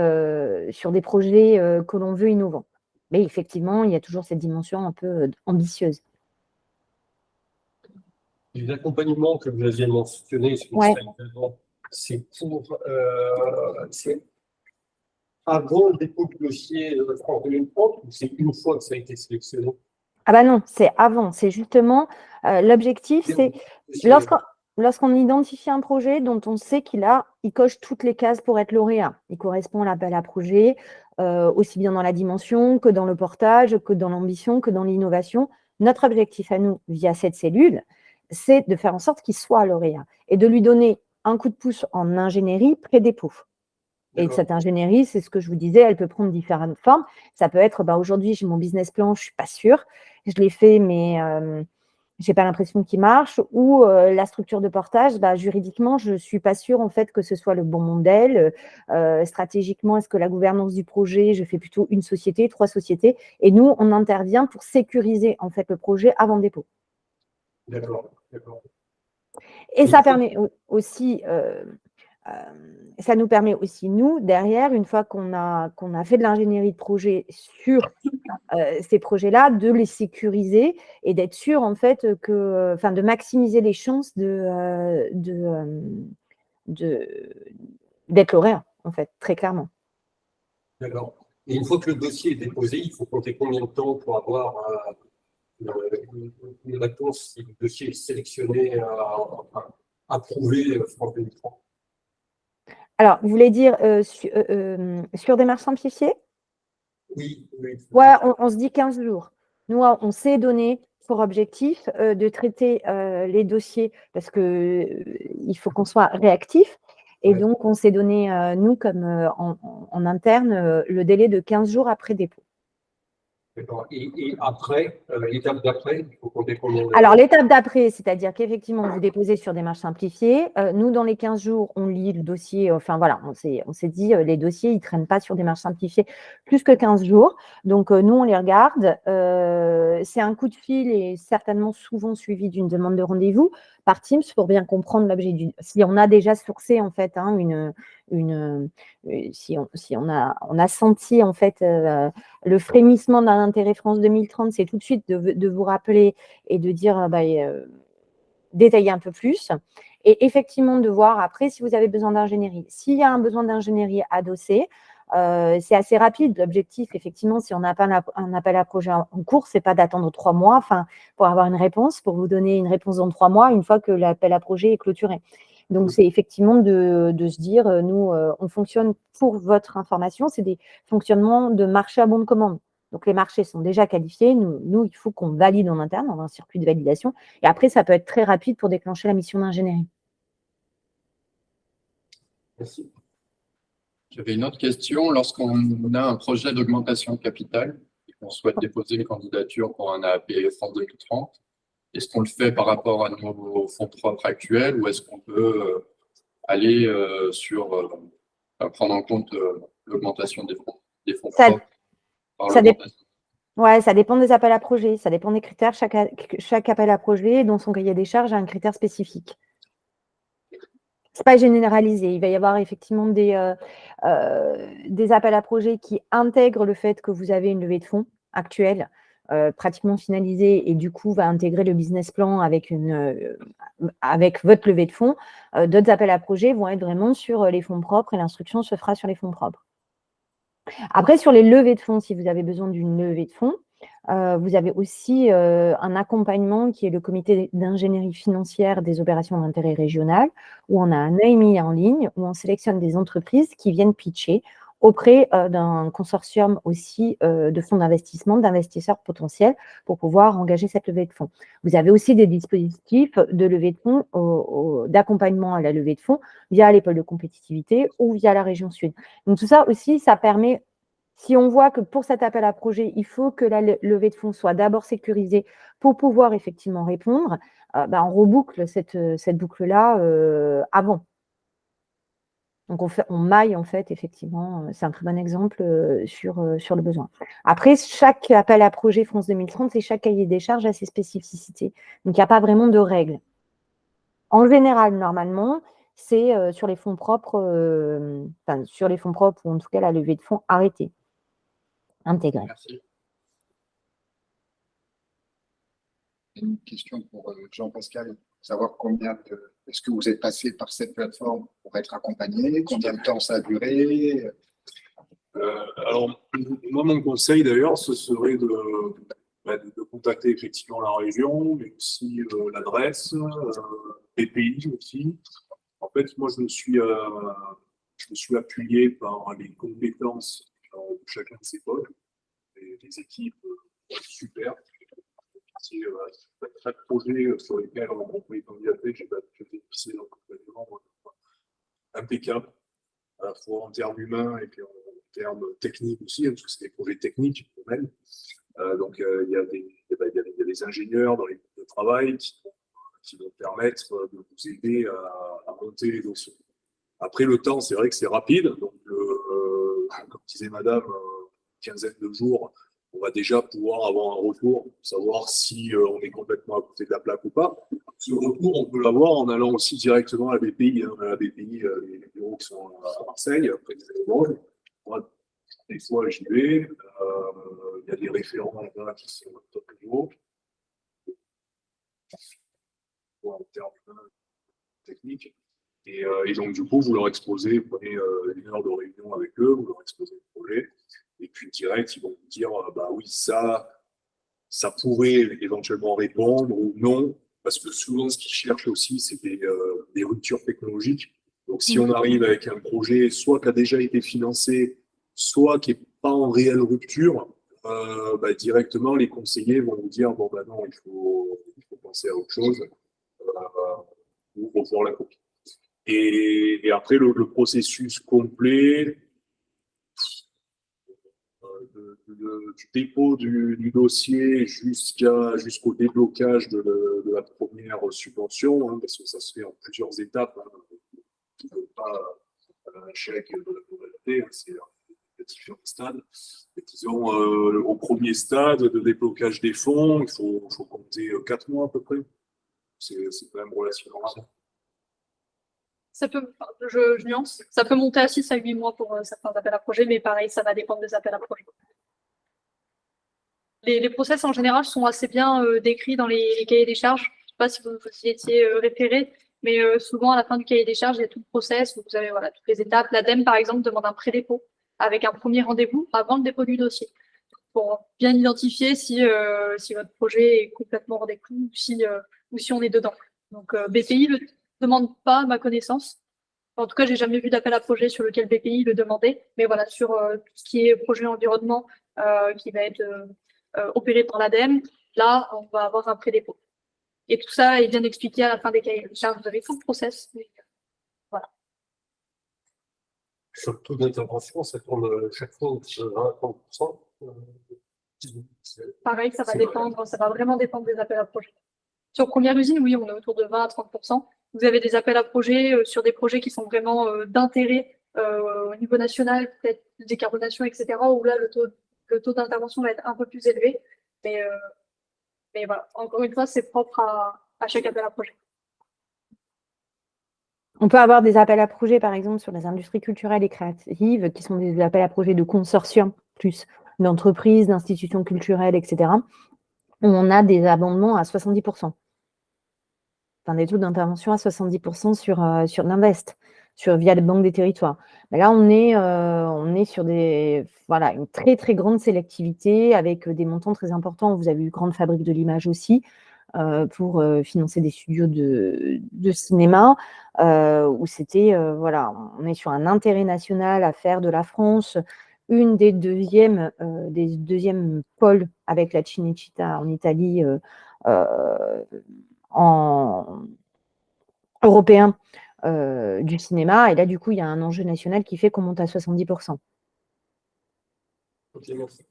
sur des projets que l'on veut innovants. Mais effectivement, il y a toujours cette dimension un peu ambitieuse. Les accompagnements que vous aviez mentionnés sur le slide d'avant, c'est avant le dépôt du dossier de France 2030 ou c'est une fois que ça a été sélectionné? Ah bah non, c'est avant. C'est justement l'objectif, c'est lorsqu'on identifie un projet dont on sait qu'il coche toutes les cases pour être lauréat. Il correspond à l'appel à projet, aussi bien dans la dimension que dans le portage, que dans l'ambition, que dans l'innovation. Notre objectif à nous, via cette cellule, c'est de faire en sorte qu'il soit lauréat et de lui donner un coup de pouce en ingénierie pré-dépôt. Et cette ingénierie, c'est ce que je vous disais, elle peut prendre différentes formes. Ça peut être, aujourd'hui, j'ai mon business plan, je ne suis pas sûre, je l'ai fait, mais je n'ai pas l'impression qu'il marche. Ou la structure de portage, juridiquement, je ne suis pas sûre en fait que ce soit le bon modèle. Stratégiquement, est-ce que la gouvernance du projet, je fais plutôt une société, 3 sociétés. Et nous, on intervient pour sécuriser en fait le projet avant le dépôt. D'accord. Et ça permet aussi, ça nous permet aussi, nous, derrière, une fois qu'on a fait de l'ingénierie de projet sur ces projets-là, de les sécuriser et d'être sûr, en fait, de maximiser les chances d'être lauréat, en fait, très clairement. D'accord. Et une fois que le dossier est déposé, il faut compter combien de temps pour avoir une réponse si le dossier est sélectionné, approuvé France 2030. Alors, vous voulez dire sur démarche simplifiée? Oui, oui. Ouais, on se dit 15 jours. Nous, on s'est donné pour objectif de traiter les dossiers parce que il faut qu'on soit réactif. Et Ouais. donc, on s'est donné, nous, comme en interne, le délai de 15 jours après dépôt. D'accord. Et après, l'étape d'après, il faut compter combien de... Alors, l'étape d'après, c'est-à-dire qu'effectivement, vous déposez sur démarche simplifiée. Nous, dans les 15 jours, on lit le dossier. Enfin, voilà, on s'est dit, les dossiers, ils ne traînent pas sur démarche simplifiée plus que 15 jours. Donc, nous, on les regarde. C'est un coup de fil et certainement souvent suivi d'une demande de rendez-vous par Teams pour bien comprendre l'objet du... Si on a déjà sourcé, en fait, hein, si on a senti, en fait, le frémissement d'un intérêt France 2030, c'est tout de suite de vous rappeler et de dire, détailler un peu plus. Et effectivement, de voir après si vous avez besoin d'ingénierie. S'il y a un besoin d'ingénierie adossé, c'est assez rapide. L'objectif, effectivement, si on n'a pas un appel à projet en cours, c'est pas d'attendre 3 mois pour avoir une réponse, pour vous donner une réponse dans 3 mois, une fois que l'appel à projet est clôturé. Donc, c'est effectivement de se dire, nous, on fonctionne, pour votre information, c'est des fonctionnements de marché à bon de commande. Donc, les marchés sont déjà qualifiés. Nous, il faut qu'on valide en interne, on a un circuit de validation. Et après, ça peut être très rapide pour déclencher la mission d'ingénierie. Merci. J'avais une autre question. Lorsqu'on a un projet d'augmentation de capital et qu'on souhaite déposer une candidature pour un AAP France 2030, est-ce qu'on le fait par rapport à nos fonds propres actuels ou est-ce qu'on peut aller prendre en compte l'augmentation des fonds propres par l'augmentation? Ouais, ça dépend des appels à projets, ça dépend des critères. Chaque appel à projet, dans son cahier des charges, a un critère spécifique. Ce n'est pas généralisé. Il va y avoir effectivement des appels à projets qui intègrent le fait que vous avez une levée de fonds actuelle, pratiquement finalisée, et du coup, va intégrer le business plan avec votre levée de fonds. D'autres appels à projets vont être vraiment sur les fonds propres et l'instruction se fera sur les fonds propres. Après, sur les levées de fonds, si vous avez besoin d'une levée de fonds, vous avez aussi un accompagnement qui est le comité d'ingénierie financière des opérations d'intérêt régional, où on a un AMI en ligne, où on sélectionne des entreprises qui viennent pitcher auprès d'un consortium aussi de fonds d'investissement, d'investisseurs potentiels pour pouvoir engager cette levée de fonds. Vous avez aussi des dispositifs de levée de fonds, d'accompagnement à la levée de fonds via l'école de compétitivité ou via la région Sud. Donc tout ça aussi, ça permet, si on voit que pour cet appel à projet, il faut que la levée de fonds soit d'abord sécurisée pour pouvoir effectivement répondre, on reboucle cette boucle-là avant. Donc, on maille, en fait, effectivement, c'est un très bon exemple sur le besoin. Après, chaque appel à projet France 2030 et chaque cahier des charges a ses spécificités. Donc, il n'y a pas vraiment de règles. En général, normalement, c'est sur les fonds propres, ou en tout cas la levée de fonds arrêtée, intégrée. Merci. Une question pour Jean-Pascal, savoir est-ce que vous êtes passé par cette plateforme pour être accompagné, combien de temps ça a duré? Alors, moi, mon conseil d'ailleurs, ce serait de contacter effectivement la région, mais aussi l'adresse, BPI aussi. En fait, moi, je me suis appuyé par les compétences de chacun de ces pôles, des équipes super. Chaque projet sur lequel on pouvait candidater, j'ai bénéficié d'un accompagnement impeccable, à la fois en termes humains et puis en termes techniques aussi, parce que c'est des projets techniques même. Donc il y a des ingénieurs dans les groupes de travail qui vont permettre de vous aider à monter les dossiers. Après, le temps, c'est vrai que c'est rapide. Donc, comme disait madame, une quinzaine de jours, on va déjà pouvoir avoir un retour pour savoir si on est complètement à côté de la plaque ou pas. Ce retour, on peut l'avoir en allant aussi directement à la BPI. On a la BPI, les bureaux qui sont à Marseille, après des éléments. Moi, des fois, j'y vais. Il y a des référents là qui sont au top niveau. En termes techniques. Et donc, du coup, vous leur exposez, vous prenez une heure de réunion avec eux, vous leur exposez le projet. Et puis, direct, ils vont vous dire, bah oui, ça, ça pourrait éventuellement répondre ou non, parce que souvent, ce qu'ils cherchent aussi, c'est des ruptures technologiques. Donc, si on arrive avec un projet, soit qui a déjà été financé, soit qui n'est pas en réelle rupture, directement, les conseillers vont vous dire, bon, non, il faut penser à autre chose, ou revoir la copie. Et après, le processus complet, du dépôt du dossier jusqu'au déblocage de la première subvention, parce que ça se fait en plusieurs étapes, pas un chèque de la globalité, c'est différents stades. Et disons, au premier stade de déblocage des fonds, il faut compter 4 mois à peu près. C'est quand même relativement rapide. Ça peut, je nuance, ça peut monter à 6 à 8 mois pour certains appels à projets, mais pareil, ça va dépendre des appels à projets. Les process en général sont assez bien décrits dans les cahiers des charges. Je ne sais pas si vous y étiez référé, mais souvent à la fin du cahier des charges, il y a tout le process où vous avez toutes les étapes. L'ADEME, par exemple, demande un pré-dépôt avec un premier rendez-vous avant le dépôt du dossier pour bien identifier si votre projet est complètement hors des clous ou si on est dedans. Donc BPI ne le demande pas à ma connaissance. En tout cas, j'ai jamais vu d'appel à projet sur lequel BPI le demandait. Mais voilà, sur tout ce qui est projet environnement qui va être opéré par l'ADEME, là, on va avoir un pré-dépôt. Et tout ça est bien expliqué à la fin des cahiers de charges. Vous avez tout le process. Voilà. Sur le taux d'intervention, ça tourne chaque fois de 20 à 30%. Pareil, ça va dépendre, ça va vraiment dépendre des appels à projets. Sur première usine, oui, on est autour de 20 à 30%. Vous avez des appels à projets sur des projets qui sont vraiment d'intérêt au niveau national, peut-être de décarbonation, etc., où là, le taux d'intervention va être un peu plus élevé. Mais voilà, encore une fois, c'est propre à chaque appel à projet. On peut avoir des appels à projets, par exemple, sur les industries culturelles et créatives, qui sont des appels à projets de consortium, plus d'entreprises, d'institutions culturelles, etc., où on a des abondements à 70%. Enfin, des taux d'intervention à 70% sur l'Invest, via les banques des territoires. Mais là, on est sur une très, très grande sélectivité avec des montants très importants. Vous avez eu Grande Fabrique de l'Image aussi, pour financer des studios de cinéma, où c'était, on est sur un intérêt national à faire de la France une des deuxièmes pôles avec la Cinecittà en Italie, européen du cinéma. Et là, du coup, il y a un enjeu national qui fait qu'on monte à 70%. Ok, merci.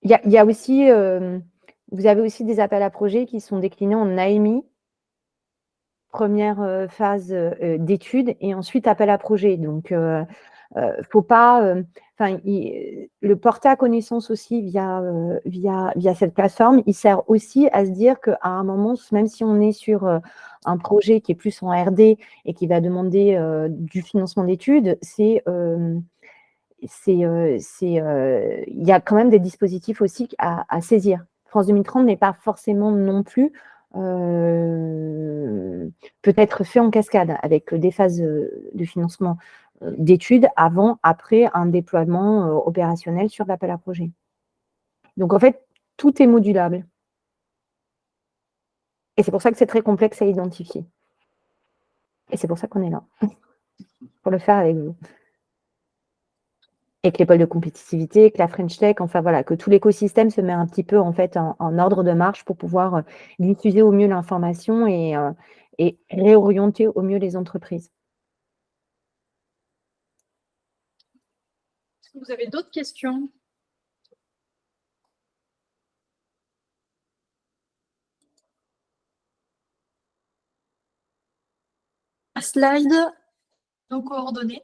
Il y a aussi, vous avez aussi des appels à projets qui sont déclinés en AMI, première phase d'études, et ensuite appel à projet. Donc, faut pas, le porter à connaissance aussi via cette plateforme, il sert aussi à se dire qu'à un moment, même si on est sur un projet qui est plus en RD et qui va demander du financement d'études, il y a quand même des dispositifs aussi à saisir. France 2030 n'est pas forcément non plus peut-être fait en cascade avec des phases de financement d'études avant, après un déploiement opérationnel sur l'appel à projet. Donc en fait, tout est modulable. Et c'est pour ça que c'est très complexe à identifier. Et c'est pour ça qu'on est là, pour le faire avec vous. Avec les pôles de compétitivité, avec la French Tech, enfin voilà, que tout l'écosystème se met un petit peu en fait en ordre de marche pour pouvoir diffuser au mieux l'information et réorienter au mieux les entreprises. Est-ce que vous avez d'autres questions? Un slide, nos coordonnées.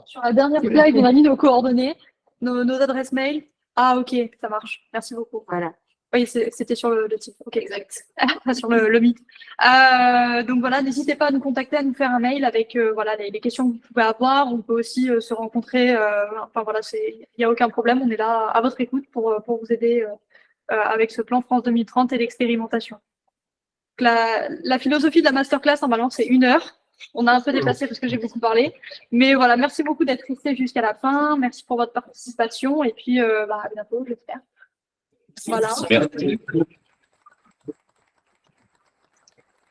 Sur la dernière slide, on a mis nos coordonnées, nos adresses mail. Ah, ok, ça marche. Merci beaucoup. Voilà. Oui, c'était sur le titre. Ok, exact. Sur le mythe. Donc voilà, n'hésitez pas à nous contacter, à nous faire un mail avec les questions que vous pouvez avoir. On peut aussi se rencontrer. Il n'y a aucun problème. On est là à votre écoute pour vous aider avec ce plan France 2030 et l'expérimentation. La philosophie de la masterclass, normalement, c'est 1 heure. On a un peu dépassé parce que j'ai beaucoup parlé. Mais voilà, merci beaucoup d'être resté jusqu'à la fin. Merci pour votre participation. Et puis, à bientôt, j'espère. Voilà. Merci.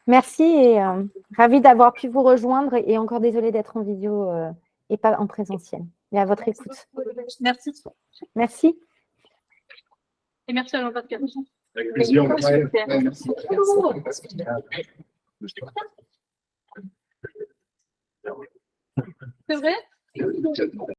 Merci et ravie d'avoir pu vous rejoindre et encore désolée d'être en vidéo et pas en présentiel. Et à votre écoute. Merci. Merci. Et merci à Jean-Pascal. Avec plaisir. Super. merci. C'est vrai?